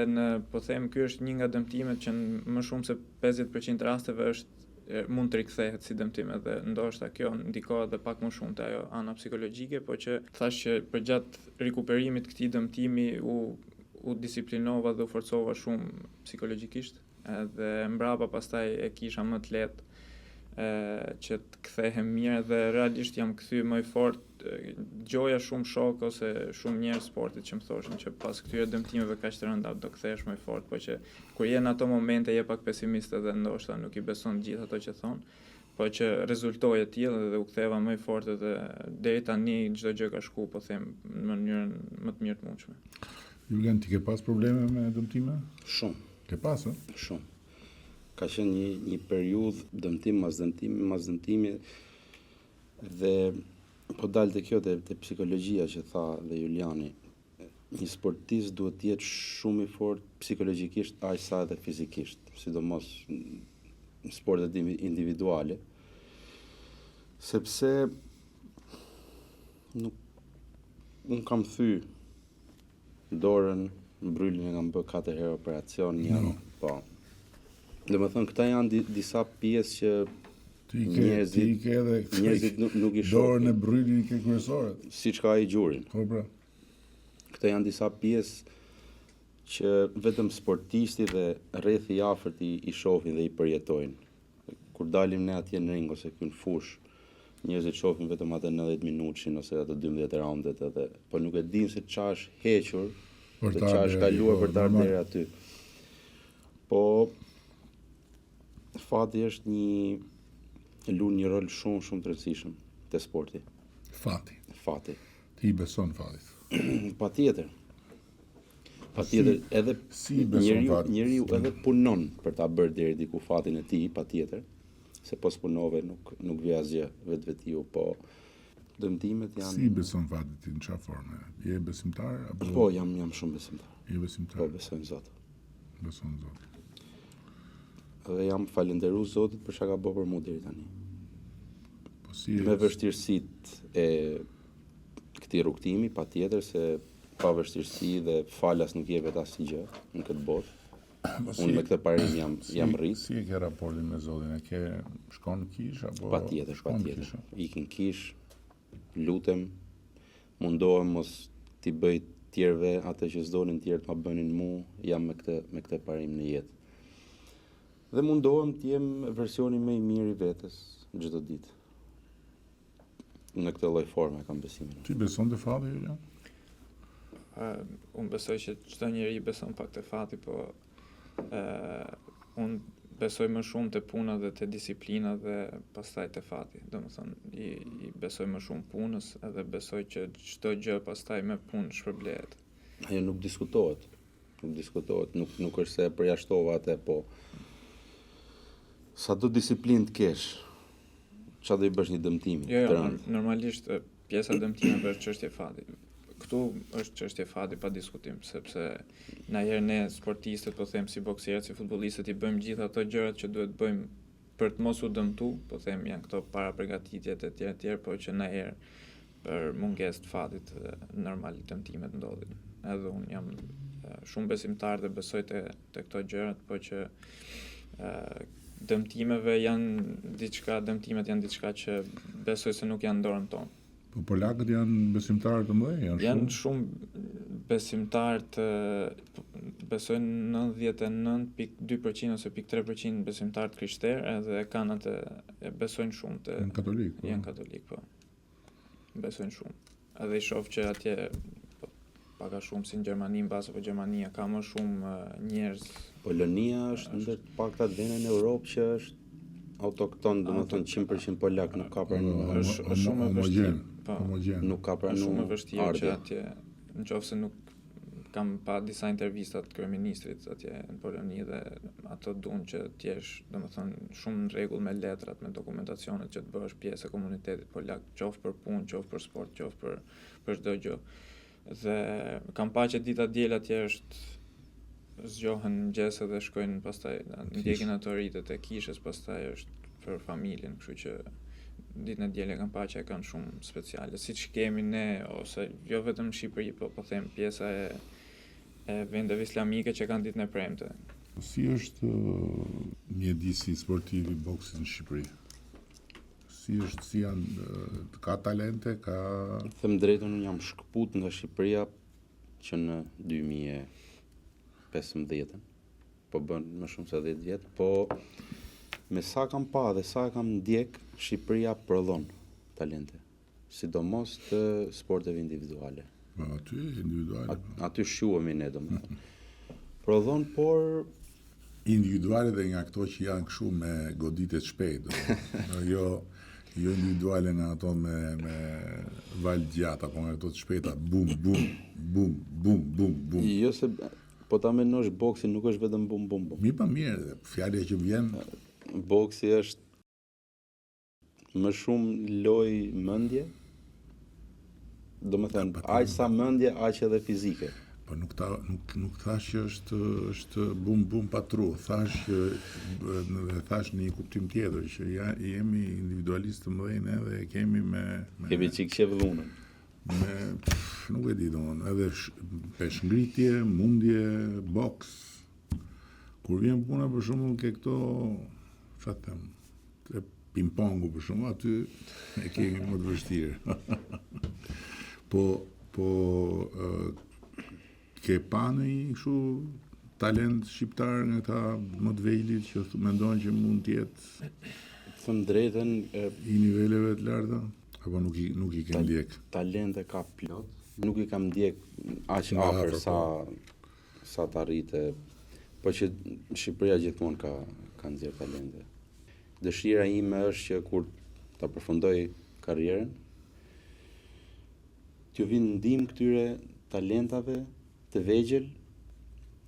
po them ky është një nga dëmtimet që në më shumë se 50% rasteve mund të rikthehet si dëmtim, edhe ndoshta kjo ndikohet edhe pak më shumë te ajo ana psikologjike, po që thash që përgjatë rikuperimit këtij dëmtimi u disiplinova dhe u forcova shumë psikologjikisht, edhe mbrapa pastaj e kisha më të lehtë që të kthehem mirë, dhe realisht jam kthy më i fortë. Gjoja shumë shok ose shumë njerëz sportit që më thoshin që pas këtyre dëmtimeve kaq të rënda do kthehesh më i fortë, po që kur je në ato momente je pak pesimist edhe ndoshta nuk i beson gjithë ato që thon, po që rezultoi e tillë dhe u ktheva më i fortë, dhe deri tani çdo gjë ka shku, po them, në mënyrën më të mirë të mundshme. Julian, ti ke pas probleme me dëmtime? Shumë. Ke pas, ë? Shumë. Ka qenë një periudhë dëmtim mas dëmtimi, dhe po dalte kjo te psikologjia që tha dhe Juliani. Një sportist duhet të jetë shumë i fortë psikologjikisht aq sa edhe fizikisht, sidomos në sportet individuale, sepse unë kam thy dorën, mbrylin e kam bë 4 herë operacion, po. Domethënë këta janë disa pjesë që njerëzit nuk i shohin. Dorën e brylin ke kryesore. Siç ka ai gjurin. Po pra. Këta janë disa pjesë që vetëm sportisti dhe rrethi i afërt i shohin dhe i përjetojnë. Kur dalim ne atje në ring ose këtu në fush, njerëzit shohin vetëm atë 90 minutshin ose atë 12 raundet, edhe po nuk e dinë se çfarë është hequr, çfarë është kaluar për të ardhur deri aty. Po fati është luan një rol shumë të rëndësishëm te sporti. Fati. Ti i beson fatit? Patjetër. Edhe si njeriu edhe punon për ta bërë deri diku fatin e tij, patjetër. Se po s'punove nuk vjen asgjë vetvetiu, po dëmtimet janë. Si beson fatit ti, në çfarë forme? Je besimtar apo? Po, jam shumë besimtar. Je besimtar? Po, besoj në Zot. Beson në Zot. Dhe jam falënderues Zotit për çka ka bërë për mua deri tani. Po si me vështirësitë e këtij rrugtimi, patjetër se pa vështirësi dhe falas nuk jepet asgjë në këtë botë. Unë me këtë parim jam rrit. Si e ke raportin me Zotin? E ke shkon në kish apo? Patjetër. Ikin kish, lutem, mundohem mos t'i bëj tjerëve atë që s'donin tjerët ma bënin mua, jam me këtë parim në jetë. Dhe mundohem t'jem versioni më i mirë i vetes çdo ditë. Në këtë lloj forme kam besimin. Ti beson te fati, Julian? Unë besoj që çdo njeri beson pak te fati, po unë besoj më shumë te puna dhe te disiplina dhe pastaj te fati. Domethënë i besoj më shumë punës, edhe besoj që çdo gjë pastaj me punë shpërblehet. Ajo nuk diskutohet. Nuk është se e përjashtova atë, po sa do disiplinë të kesh, çfarë do i bësh një dëmtimi? Jo, normalisht pjesa e dëmtimeve është çështje fati. Këtu është çështje fati pa diskutim, sepse na herë ne sportistët, po them si bokserët, si futbollistët, i bëjmë gjithë ato gjërat që duhet bëjmë për të mos u dëmtu, po them janë këto para përgatitjet e tjera, po që na herë për mungesë të fatit normal dëmtimet ndodhin. Edhe unë jam shumë besimtar dhe besoj te këto gjërat, po që dëmtimet janë diçka që besoj se nuk janë dorën tonë. Po polakët janë besimtarë të mëdhenj, janë shumë besimtarë besoj 99.2% ose 0.3% besimtarë të krishterë, edhe kanë atë besojnë shumë të janë katolik, po. Besojnë shumë. Edhe i shoh që atje pak a shumë si në Gjermani, mbase po Gjermania ka më shumë njerëz. Polonia është ndër të paktat vende në Europë që është autokton, domethënë 100% polak, nuk ka pranuar. Është shumë e vështirë. Nuk ka pranuar. Shumë e vështirë që atje, nëse nuk kam pa disa intervista të kryeministrit atje në Poloni, dhe ato duan që të jesh, domethënë, shumë në rregull me letrat, me dokumentacionet, që të bëhesh pjesë e komunitetit polak, qoftë për punë, qoftë për sport, qoftë për çdo gjë. Dhe kam pa që dita diel atje është zgjohen mëngjes dhe shkojnë pastaj ndjekin ato rritet e kishës, pastaj është për familjen, kështu që ditën e dielën kanë parë që e kanë shumë speciale, siç kemi ne, ose jo vetëm në Shqipëri, po them pjesa e vendeve islamike që kanë ditën e premte. Si është mjedisi sportiv i boksit në Shqipëri? Si janë, ka talente, ka... Them drejtën, unë jam shkëput nga Shqipëria që në 2015, po bën më shumë se 10 vjetë, po me sa kam pa dhe sa kam ndjek, Shqipëria prodhon talente, sidomos të sporteve individuale. Aty individuale. Aty shquhemi ne domethënë. Prodhon, por individuale dhe nga këto që janë kështu me goditje të shpejtë. jo individuale nga ato me val gjata, po nga ato të shpejta, bum, bum, bum, bum, bum, bum. Jo se, po ta menosh boksi nuk është vetëm bum, bum, bum. Mi pa mirë, fjalja që vjen... Boksi është më shumë loj mendje, do me thënë, aq sa mendje, aq edhe fizike. Po nuk thash që është bum bum patru, thash në një kuptim tjetër që jemi individualistë të mëdhenj edhe kemi me kemi çik qevllunën. Nuk e di domon, edhe peshngritje, mundje, boks. Kur vjen puna për shembull ke këto, çfarë them, ping-pongu për shembull, aty e kemi më të vështirë. Po ke pa një kështu talent shqiptar nga ta më të vejlit që mendojnë që mund të jetë Thëm drejtën i niveleve të larta apo nuk i ke ndjek? Talente ka plot, nuk i kam ndjek aq afër sa të arrite, po që Shqipëria gjithmonë ka nxjerr talente. Dëshira ime është që kur ta përfundoj karrierën, t'ju vinë ndihmë këtyre talentave të vegjël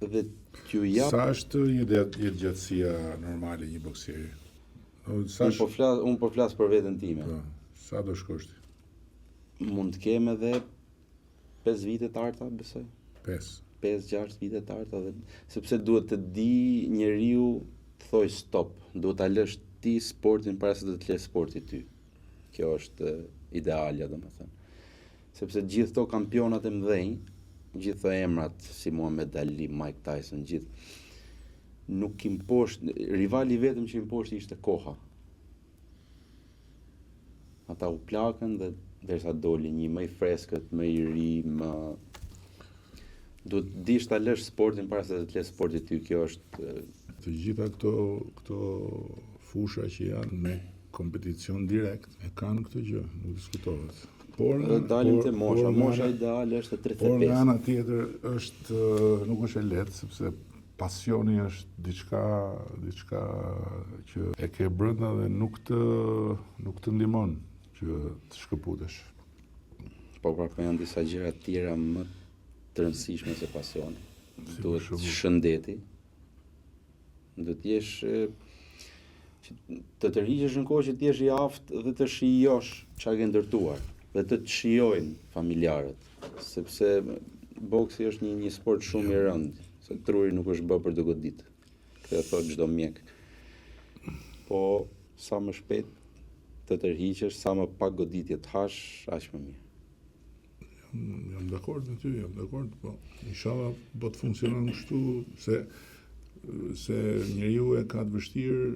dhe t'ju jap. Sa është jetë gjatësia normale një boksieri? Unë po flas për veten time. Sa do shkosh ti? Mund të kem edhe 5 vite të arta, besoj. 5-6 vite të arta, sepse duhet të di njeriu të thoj stop, duhet ta lësh ti sportin para se të lësh sporti ty. Kjo është idealja, domethënë. Sepse gjithë këto kampionat e mëdhenj, gjithë emrat si Muhammad Ali, Mike Tyson, gjithë nuk rivali vetëm që imposhti ishte koha. Ata u plakën dhe derisa doli një më i freskët, më i ri, duhet dish ta lësh sportin para se të lësh sporti ty. Kjo është të gjitha këto fusha që janë me kompeticion direkt e kanë këtë gjë, nuk diskutohet. Dalim te mosha ideale është 35. Por nga ana tjetër nuk është e lehtë sepse pasioni është diçka që e ke brenda dhe nuk të ndihmon që të shkëputesh. Po janë disa gjëra tjera më të rëndësishme se pasioni. Duhet shëndeti. Duhet të jesh të tërhiqesh në kohë që të jesh i aftë dhe të shijosh çka ke ndërtuar dhe të shijojnë familjarët, sepse boksi është një sport shumë i rëndë, se truri nuk është bërë për të goditur. Këtë e thot çdo mjek. Po sa më shpejt të tërhiqesh, sa më pak goditje të hash, aq më mirë. Jam dakord me ty, po inshallah po të funksionon kështu se njeriu e ka të vështirë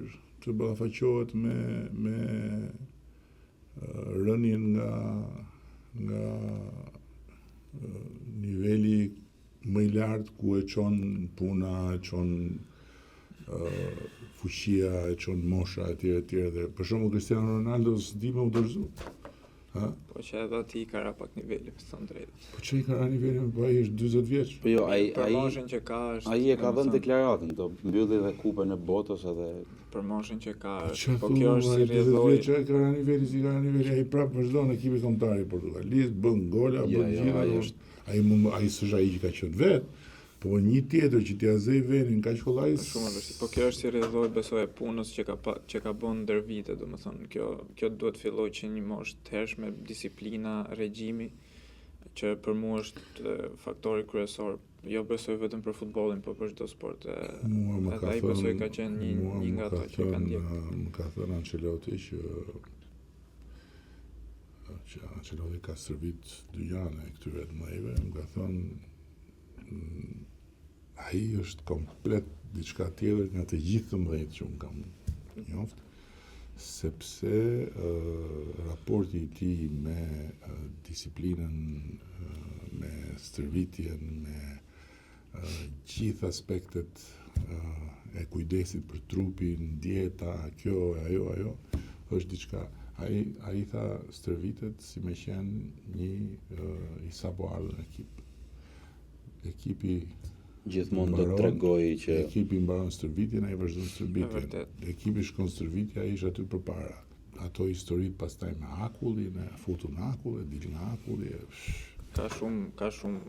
të ballafaqohet me rënien nga niveli më i lartë ku e çon puna, e çon fuqia, e çon mosha etj. Dhe për shembull Cristiano Ronaldo s'di më u dorëzu. Po që edhe ati i ka ra pak niveli, për thënë drejtë. Po që i ka ra niveli, po ai është 40 vjeç. Po jo, për moshën që ka është... Ai e ka dhënë deklaratën, do mbylli dhe kupën e botës edhe... Për moshën që ka Po është, po kjo është si rjedhoj... Që ka ra niveli, si ka ra niveli, ai prapë vazhdon ekipi kombëtar i Portugalisë, bën gola, bën gjithë. Ai s'është ai që ka qenë vetë. Po një tjetër që t'ia zej vendin kaq kollaj. Shumë vështirë. Po kjo është si rrjedhoi besoj e punës që ka bën ndër vite, domethënë kjo duhet filloj që një moshë të hershme, disiplina, regjimi, që për mua është faktori kryesor. Jo besoj vetëm për futbollin, por për çdo sport. Edhe ai besoj ka qenë një nga ato që kanë ndjek. Më ka thënë Ancelotti që Ancelotti ka servit dy janë këtyre të mëdheve, më ka thënë ai është komplet diçka tjetër nga të gjithë të mëdhenjtë që unë kam njoft, sepse raporti i tij me disiplinën, me stërvitjen, me gjithë aspektet e kujdesit për trupin, dieta, kjo, ajo, është diçka. Ai tha stërvitet si me qenë një i sapo ardhur ekip. Ekipi Gjithmonë do të tregoj që ekipi mbaron stërvitjen, ai vazhdon stërvitjen. Ekipi shkon stërvitje, ai ishte aty përpara. Ato historitë pastaj me akullin, e futur në akull, e dil në akull. Ka shumë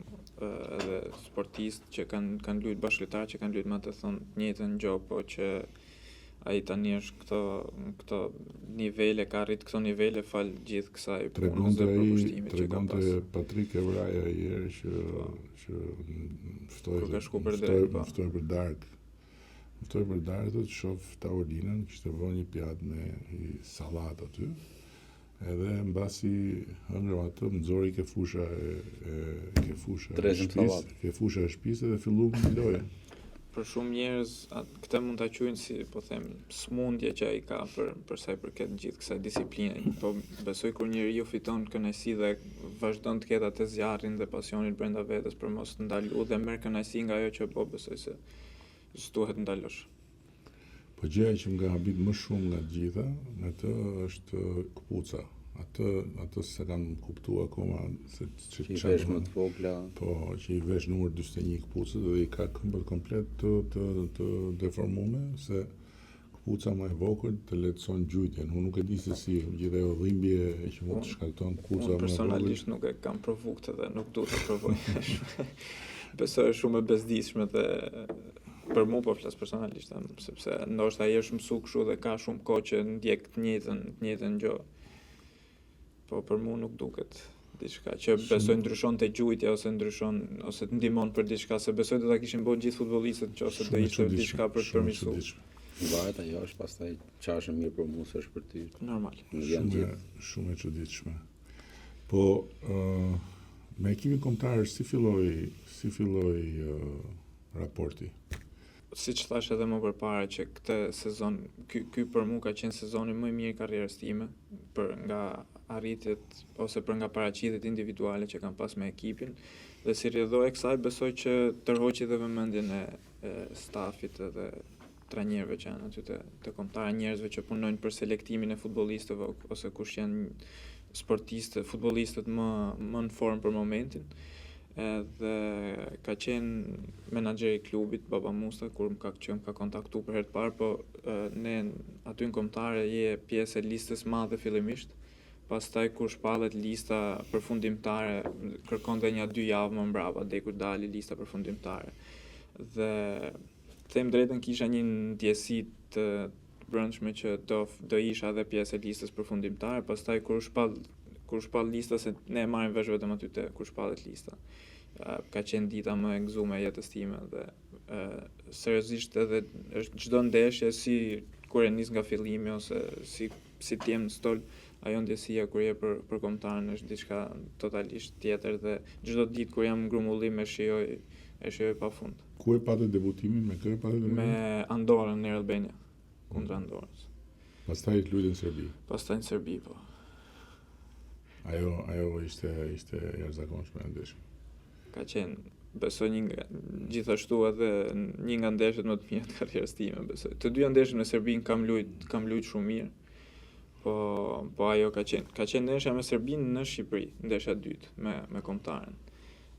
edhe sportistë që kanë luajtur bashkëtar, që kanë luajtur me të thonë të njëjtën gjë, po që ai tani është këto nivele, ka arrit këto nivele fal gjithë kësaj punës dhe përkushtimit që ka pas. Tregonte Patrik Evraja ieri që ftoi për darkë. Ftoi për darkë të shoh tavolinën, kishte vënë një pjatë me sallatë aty. Edhe mbasi hëngrëm atë, më nxori ke fusha e shtëpisë dhe fillu me lojën. Për shumë njerëz këtë mund ta quajnë si po them smundje që ai ka për sa i përket gjithë kësaj disipline. Po besoj kur njeriu fiton kënaqësi dhe vazhdon të ketë atë zjarrin dhe pasionin brenda vetes për mos të ndalu dhe merr kënaqësi nga ajo që po besoj se s'duhet ndalosh. Po gjëja që më ka habit më shumë nga të gjitha, atë është këpuca. Atë se kam kuptuar akoma se që i vesh më të vogla. Po, që i vesh numër 41 këpucët dhe i ka këmbët komplet të deformume, se këpuca më e vogël të lehtëson gjujtjen. Unë nuk e di se si gjithë ajo dhimbje që mund të shkakton këpuca më e vogël. Unë personalisht nuk e kam provu këtë dhe nuk duhet të provoj. Besoj shumë e bezdishme dhe për mua po flas personalisht, sepse ndoshta ai është mësuar kështu dhe ka shumë kohë që ndjek të njëjtën gjë. Po për mua nuk duket diçka që besoj ndryshon te gjujtja ose ndryshon ose të ndihmon për diçka, se besoj do ta kishin bërë gjithë futbollistët nëse do ishte diçka për të përmirësuar. Varet ajo është pastaj çfarë është mirë për mua se është për ty. Normal. Shumë e çuditshme. Po me ekipin kombëtar si filloi raporti? Siç thash edhe më përpara që këtë sezon ky për mua ka qenë sezoni më i mirë i karrierës time për nga arritjet ose për nga paraqitjet individuale që kam pas me ekipin dhe si rrjedhoi kësaj besoj që tërhoqi dhe vëmendjen e stafit edhe trajnerëve që janë aty të kombëtar, njerëzve që punojnë për selektimin e futbollistëve ose kush janë futbollistët më në formë për momentin. Edhe ka qenë menaxheri i klubit Baba Musta kur më ka kontaktuar për herë të parë, po ne aty në kombëtare je pjesë e listës madhe fillimisht. Pastaj kur shpallet lista përfundimtare, kërkonte 1-2 javë më mbrapa deri kur dali lista përfundimtare. Dhe them drejtën kisha një ndjesi të brendshme që do isha edhe pjesë e listës përfundimtare, pastaj kur shpall lista, se ne marrim vesh vetëm aty kur shpallet lista. Ka qenë dita më e gëzuar e jetës time dhe seriozisht edhe është çdo ndeshje si kur e nis nga fillimi ose si të jem në stol, ajo ndjesia kur je për kombëtarin është diçka totalisht tjetër dhe çdo ditë kur jam në grumbullim e shijoj pafund. Ku e patë debutimin, me kë e patë debutimin? Me Andorrën në Albania, kundra Andorrës. Pastaj luajti në Serbi. Pastaj në Serbi, po. Ajo ishte jashtëzakonshme e ndeshme. Ka qenë, besoj gjithashtu edhe një nga ndeshjet më të mira të karrierës time, besoj. Të dyja ndeshjet me Serbinë kam luajtur shumë mirë. Po ajo ka qenë ndeshja me Serbinë në Shqipëri, ndeshja e dytë me kombëtaren.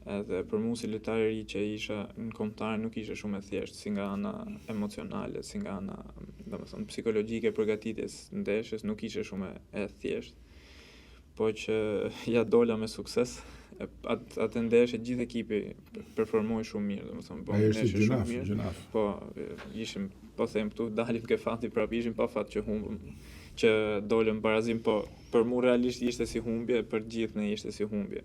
Edhe për mua si lojtar i ri që isha në kombëtare nuk ishte shumë e thjeshtë si nga ana emocionale, si nga ana, domethënë psikologjike përgatitjes ndeshjes nuk ishte shumë e thjeshtë. Po që ja dola me sukses, atë ndeshje gjithë ekipi performoi shumë mirë, domethënë bënë ndeshje shumë mirë. Po ishim, po them këtu dalim ke fati prapë, ishim pa fat që humbëm, që dolëm barazim, po për mua realisht ishte si humbje, për gjithë ne ishte si humbje.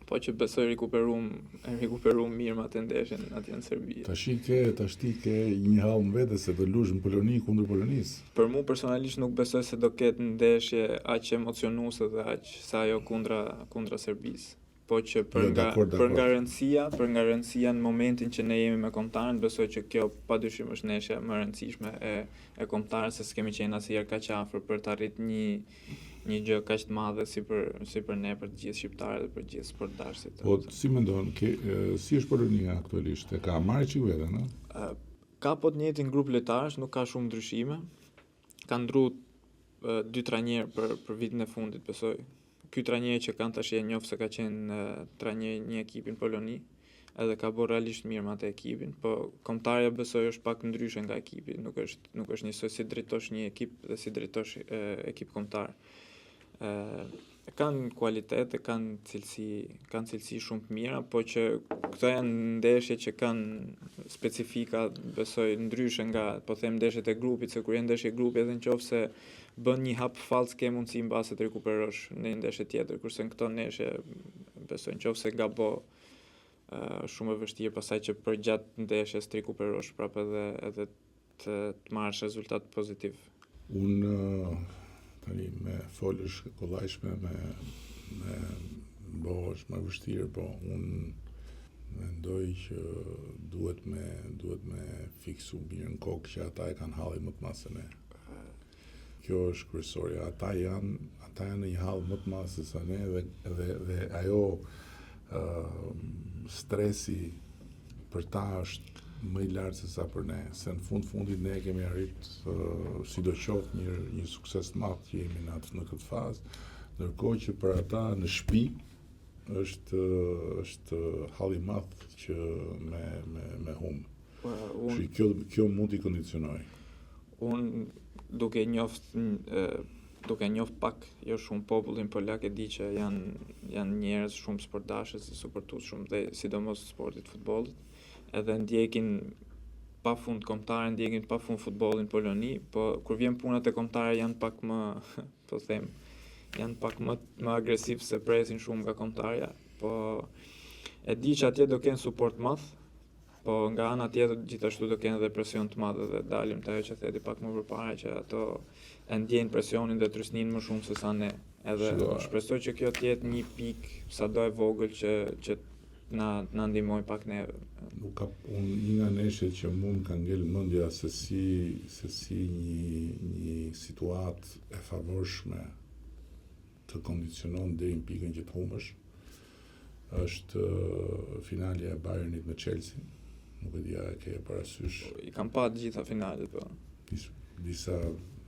Po që besoj rikuperum mirë me atë ndeshjen atje në Serbi. Tash ti ke një hall në vete se do lush në Poloni kundër Polonisë. Për mu personalisht nuk besoj se do ketë ndeshje aq emocionuese dhe aq sa ajo kundra Serbisë. Po që për nga rëndësia në momentin që ne jemi me kombëtarin, besoj që kjo padyshim është ndeshja më e rëndësishme e kombëtarëve, se s'kemi qenë asnjëherë kaq afër për të arritur një gjë kaq të madhe si për ne, për të gjithë shqiptarët dhe për të gjithë sportdashtit. Po si mendon, si është Polonia aktualisht? E ka marrë çik veten, ëh? Ka po të njëjtin grup lojtarësh, nuk ka shumë ndryshime. Ka ndruar 2 trajnerë për vitin e fundit, besoj. Ky trajner që kanë tash e njoh se ka qenë trajner një ekipi në Poloni, edhe ka bërë realisht mirë me atë ekipin, po kombëtarja besoj është pak ndryshe nga ekipi, nuk është njësoj si drejtosh një ekip dhe si drejtosh ekip kombëtar. Kanë kualitet, kanë cilësi shumë të mira, po që këto janë ndeshje që kanë specifika, besoj ndryshe nga, po them, ndeshjet e grupit, se kur janë ndeshje e grupit edhe nëse bën një hap fallë s'ke mundësi mbase të rikuperosh në një ndeshje tjetër, kurse në këto ndeshje besoj nëse gabo shumë e vështirë pasaj që përgjatë ndeshjes të rikuperosh prapë edhe të marrësh rezultat pozitiv. Unë tani me folësh kollajshme me bëhesh më vështirë, po unë mendoj që duhet me fiksu mirë në kokë që ata e kanë hallin më të madh se ne. Kjo është kryesorja. Ata janë në një hall më të madh se sa ne dhe ajo stresi për ta është më i lartë se sa për ne, se në fundit ne kemi arrit sidoqoftë një sukses të madh që jemi në këtë fazë, ndërkohë që për ata në shtëpi është halli i madh që me humb. Kjo mund t'i kondicionoj. Unë duke njoft pak, jo shumë, popullin polak, e di që janë njerëz shumë sportdashës, suportues shumë dhe sidomos sportit futbollit, edhe ndjekin pafund kombëtarë, ndjekin pafund futbollin në Poloni, po kur vjen puna te kombëtarë janë pak më, po them, janë pak më agresiv, se presin shumë nga kombëtarja, po e di që atje do kenë suport madh, po nga ana tjetër gjithashtu do kenë edhe presion të madh, dhe dalim te ajo që theti pak më përpara, që ato e ndjejnë presionin dhe trysnin më shumë se sa ne. Edhe shpresoj që kjo të jetë një pikë sado e vogël që na ndihmoj pak neve. Një nga ndeshjet që mund ka ngel mendja se si një situatë e favorshme të kondicionon deri në pikën që të humbësh, është finalja e Bayernit me Chelsea. Nuk e di a e ke parasysh. I kam pa të gjitha finalet, po. Disa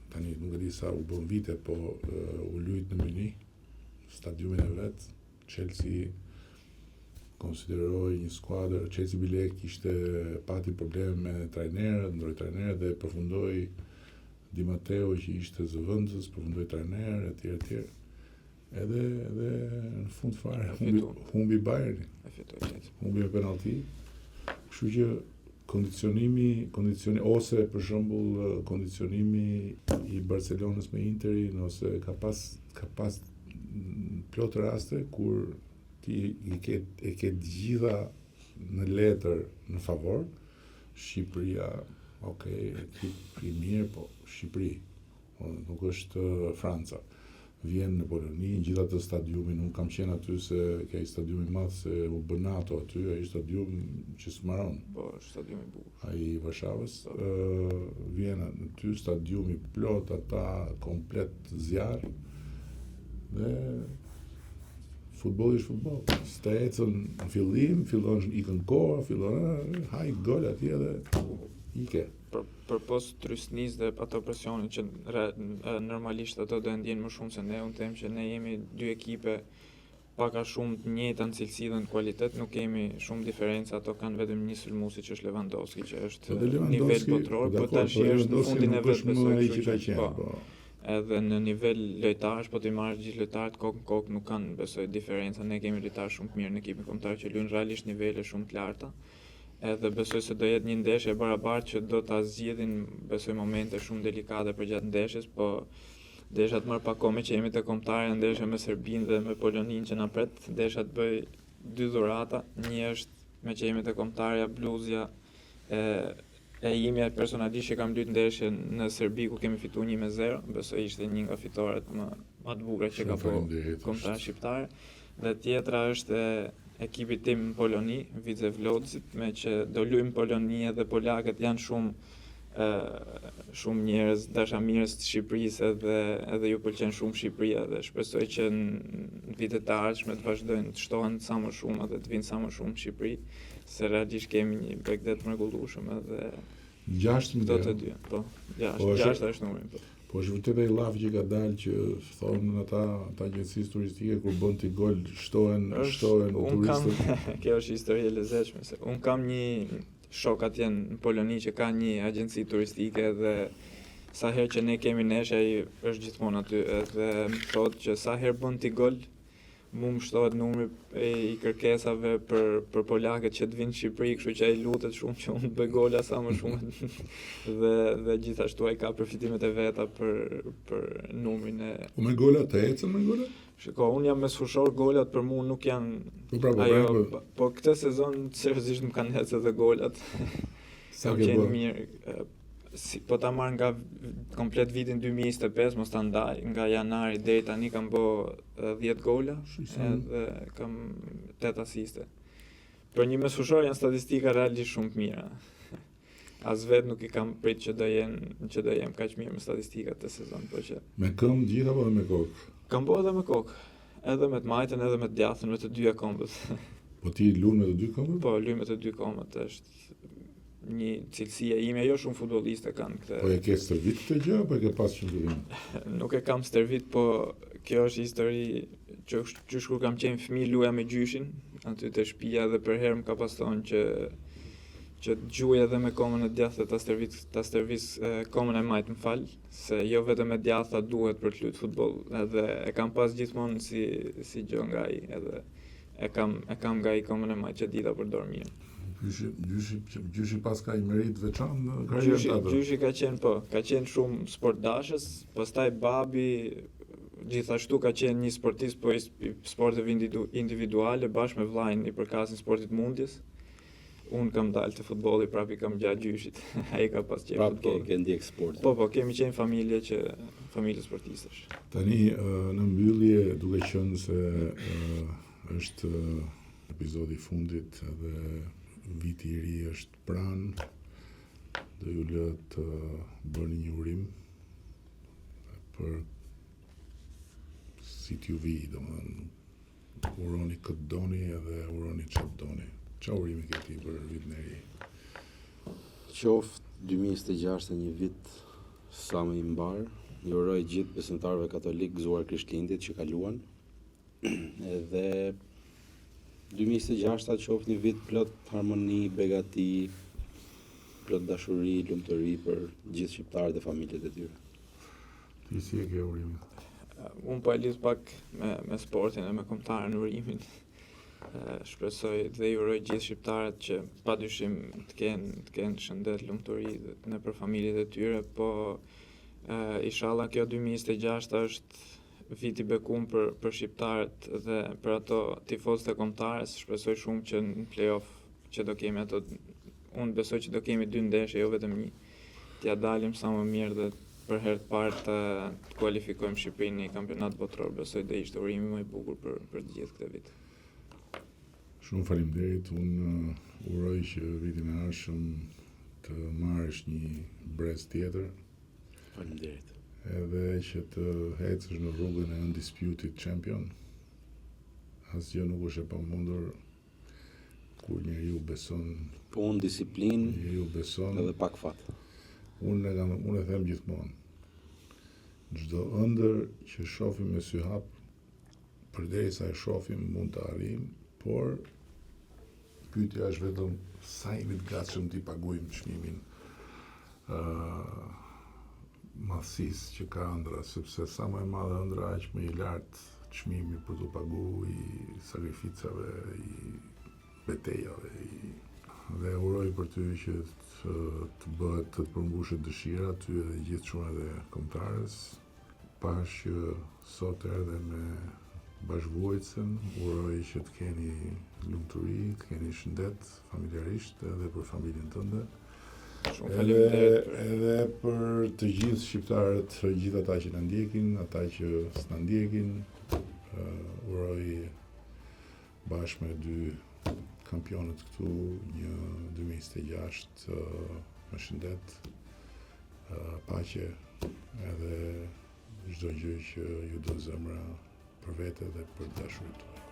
tani nuk e di sa u bën vite, po u luajt në Munich, stadiumin e vet. Chelsea konsideroi një skuadër, Chelsea bile pati probleme me trajnerët, ndroi trajnerët dhe përfundoi Di Matteo që ishte zëvendës, përfundoi trajner etj. Edhe në fund fare humbi Bayernin. Humbi me penallti. Kështu që kondicionimi ose për shembull kondicionimi i Barcelonës me Interin, ose ka pas plot raste kur ti e ke gjitha në letër në favor. Shqipëria, ekip i mirë, po Shqipëri, nuk është Franca. Vjen në Poloni, gjithë atë stadiumin, unë kam qenë aty se ka i stadiumi madh se u bë NATO aty, ai stadium që s'maron. Po, stadiumi i bukur. Ai i Varshavës, vjen aty stadiumi plot, ata komplet zjarr. Dhe futbolli është futboll. Sta ecën në fillim, fillon ikën koha, fillon haj gol atje dhe ike. Për pos trysnis dhe ato presionin që normalisht ato do ndjen më shumë se ne, unë them që ne jemi dy ekipe pak a shumë të njëjta në cilësi dhe në kualitet, nuk kemi shumë diferenca, ato kanë vetëm një sulmuesi që është Lewandowski, që është nivel botror, po tash është në fundin e vet, besoj, po. Edhe në nivel lojtarësh, po ti marrësh gjithë lojtarët kokë në kokë, nuk kanë, besoj, diferenca. Ne kemi lojtarë shumë të mirë në ekipin kombëtar që luajnë realisht nivele shumë të larta. Edhe besoj se do jetë një ndeshje e barabartë që do ta zgjidhin, besoj, momente shumë delikate përgjatë ndeshjes, po desha të marr pak kohë me që jemi te kombëtarja, ndeshja me Serbinë dhe me Poloninë që na pret, desha të bëj 2 dhurata. Një është me që jemi te kombëtarja bluzja e imja personalisht që kam lyp ndeshjen në Serbi ku kemi fituar 1-0, besoj ishte një nga fitoret më të bukura që ka po kombëtar shqiptar. Dhe tjetra është ekipit tim në Poloni, Widzew Łódź, me që do luajmë Poloni dhe polakët janë shumë njerëz dashamirës të Shqipërisë edhe ju pëlqen shumë Shqipëria dhe shpresoj që në vitet e ardhshme të vazhdojnë të shtohen sa më shumë dhe të vinë sa më shumë në Shqipëri, se realisht kemi një backdet mrekullueshëm edhe 6 do të dy. Po, 6 është numri. Po. Po është vërtet ai llaf që ka dalë që thonë ata agjencisë turistike kur bën ti gol shtohen turistët. Kjo është histori e lezetshme se un kam një shok atje në Poloni që ka një agjenci turistike dhe sa herë që ne kemi nesh ai është gjithmonë aty edhe më thotë që sa herë bën ti gol mu më shtohet numri i kërkesave për polakët që të vinë në Shqipëri, kështu që ai lutet shumë që unë bëj gola sa më shumë dhe gjithashtu ai ka përfitimet e veta për numrin e. Po me gola të ecën me gola? Shiko, unë jam mes fushor, golat për mua nuk janë po këtë sezon seriozisht më kanë ecë edhe golat. Sa ke bërë? Mirë. Po ta marr nga komplet vitin 2025, mos ta ndaj, nga janari deri tani kam bë 10 gola edhe kam 8 asiste. Për një mesfushor janë statistika realisht shumë të mira. As vet nuk i kam prit që do jem kaq mirë me statistikat të sezon, po që. Me këmbë gjithë apo me kokë? Kam bë edhe me kokë. Edhe me të majtën edhe me të djathën, me të dyja këmbët. Po ti luan me të dy këmbët? Po, luaj me të dy këmbët, është një cilësi e ime, jo shumë futbolliste kanë këtë. Po e ke stërvit këtë gjë apo e ke pas që fillim? Nuk e kam stërvit, po kjo është histori që kur kam qenë fëmijë luaja me gjyshin, aty te shtëpia dhe për herë më ka pas thonë që gjuaj edhe me komën e djathtë ta stërvis komën e majt, më fal, se jo vetëm me djathta duhet për të luajtur futboll, edhe e kam pas gjithmonë si gjë nga ai, edhe e kam nga ai komën e majt që dita përdor mirë. Gjyshi pas ka i merit veçan në karrierën atë. Gjyshi ka qenë shumë sportdashës, pastaj babi gjithashtu ka qenë një sportist po i sporteve individuale bashkë me vllajin i përkasin sportit mundjes. Unë kam dalë te futbolli, prapë kam gjatë gjyshit. Ai ka pas qenë futboll. Ke ndjek sport. Po, kemi qenë familje sportistësh. Tani në mbyllje duke qenë se është epizodi i fundit edhe viti i ri është pranë, do ju lë të bëni një urim për si t'ju vi, domethënë uroni këtë doni edhe uroni çfarë doni. Çfarë urimi ke ti për vitin e ri? Qoftë 2026 një vit sa më i mbar. Ju uroj gjithë besimtarëve katolik gëzuar Krishtlindjet që kaluan. Edhe 2026 qoftë një vit plot harmoni, begati, plot dashuri, lumturi për gjithë shqiptarët e familjet e tyre. Ti si e ke urimin? Unë po e lidh pak me sportin e me kombëtarën urimin. Shpresoj dhe ju uroj gjithë shqiptarët që padyshim të kenë shëndet, lumturi në për familjet e tyre, po inshallah kjo 2026 është viti bekum për shqiptarët dhe për ato tifozët e kombëtarës. Shpresoj shumë që në play-off që do kemi ato, unë besoj që do kemi 2 ndeshje, jo vetëm një, t'ja dalim sa më mirë dhe për herë të parë të kualifikojmë Shqipërinë në kampionat botror. Besoj dhe ishte urimi më i bukur për të gjithë këtë vit. Shumë faleminderit. Unë uroj që vitin e ardhshëm të marrësh një brez tjetër. Faleminderit. Edhe që të ecësh në rrugën e undisputed champion. Asgjë nuk është e pamundur kur njeriu beson. Punë, disiplinë, njeriu beson edhe pak fat. Unë e them gjithmonë. Çdo ëndër që shohim me sy hap, përderisa e shohim mund të arrijmë, por pyetja është vetëm sa jemi të gatshëm t'i paguajmë çmimin madhësisë që ka ëndra, sepse sa më e madhe ëndra, aq më i lartë çmimi për t'u paguar i sakrificave, i betejave, dhe uroj për ty që të përmbushet dëshira ty edhe gjithë çunat e kombëtarës, pash që sot erdhe me bashkëvuajtsen, uroj që të keni lumturi, të keni shëndet familjarisht edhe për familjen tënde. Shumë faleminderit. Edhe për të gjithë shqiptarët, të gjithë ata që na ndjekin, ata që s'na ndjekin, uroj bashkë me dy kampionët këtu një 2026 me shëndet, paqe edhe çdo gjë që ju do zemra për vete dhe për dashurit tuaj.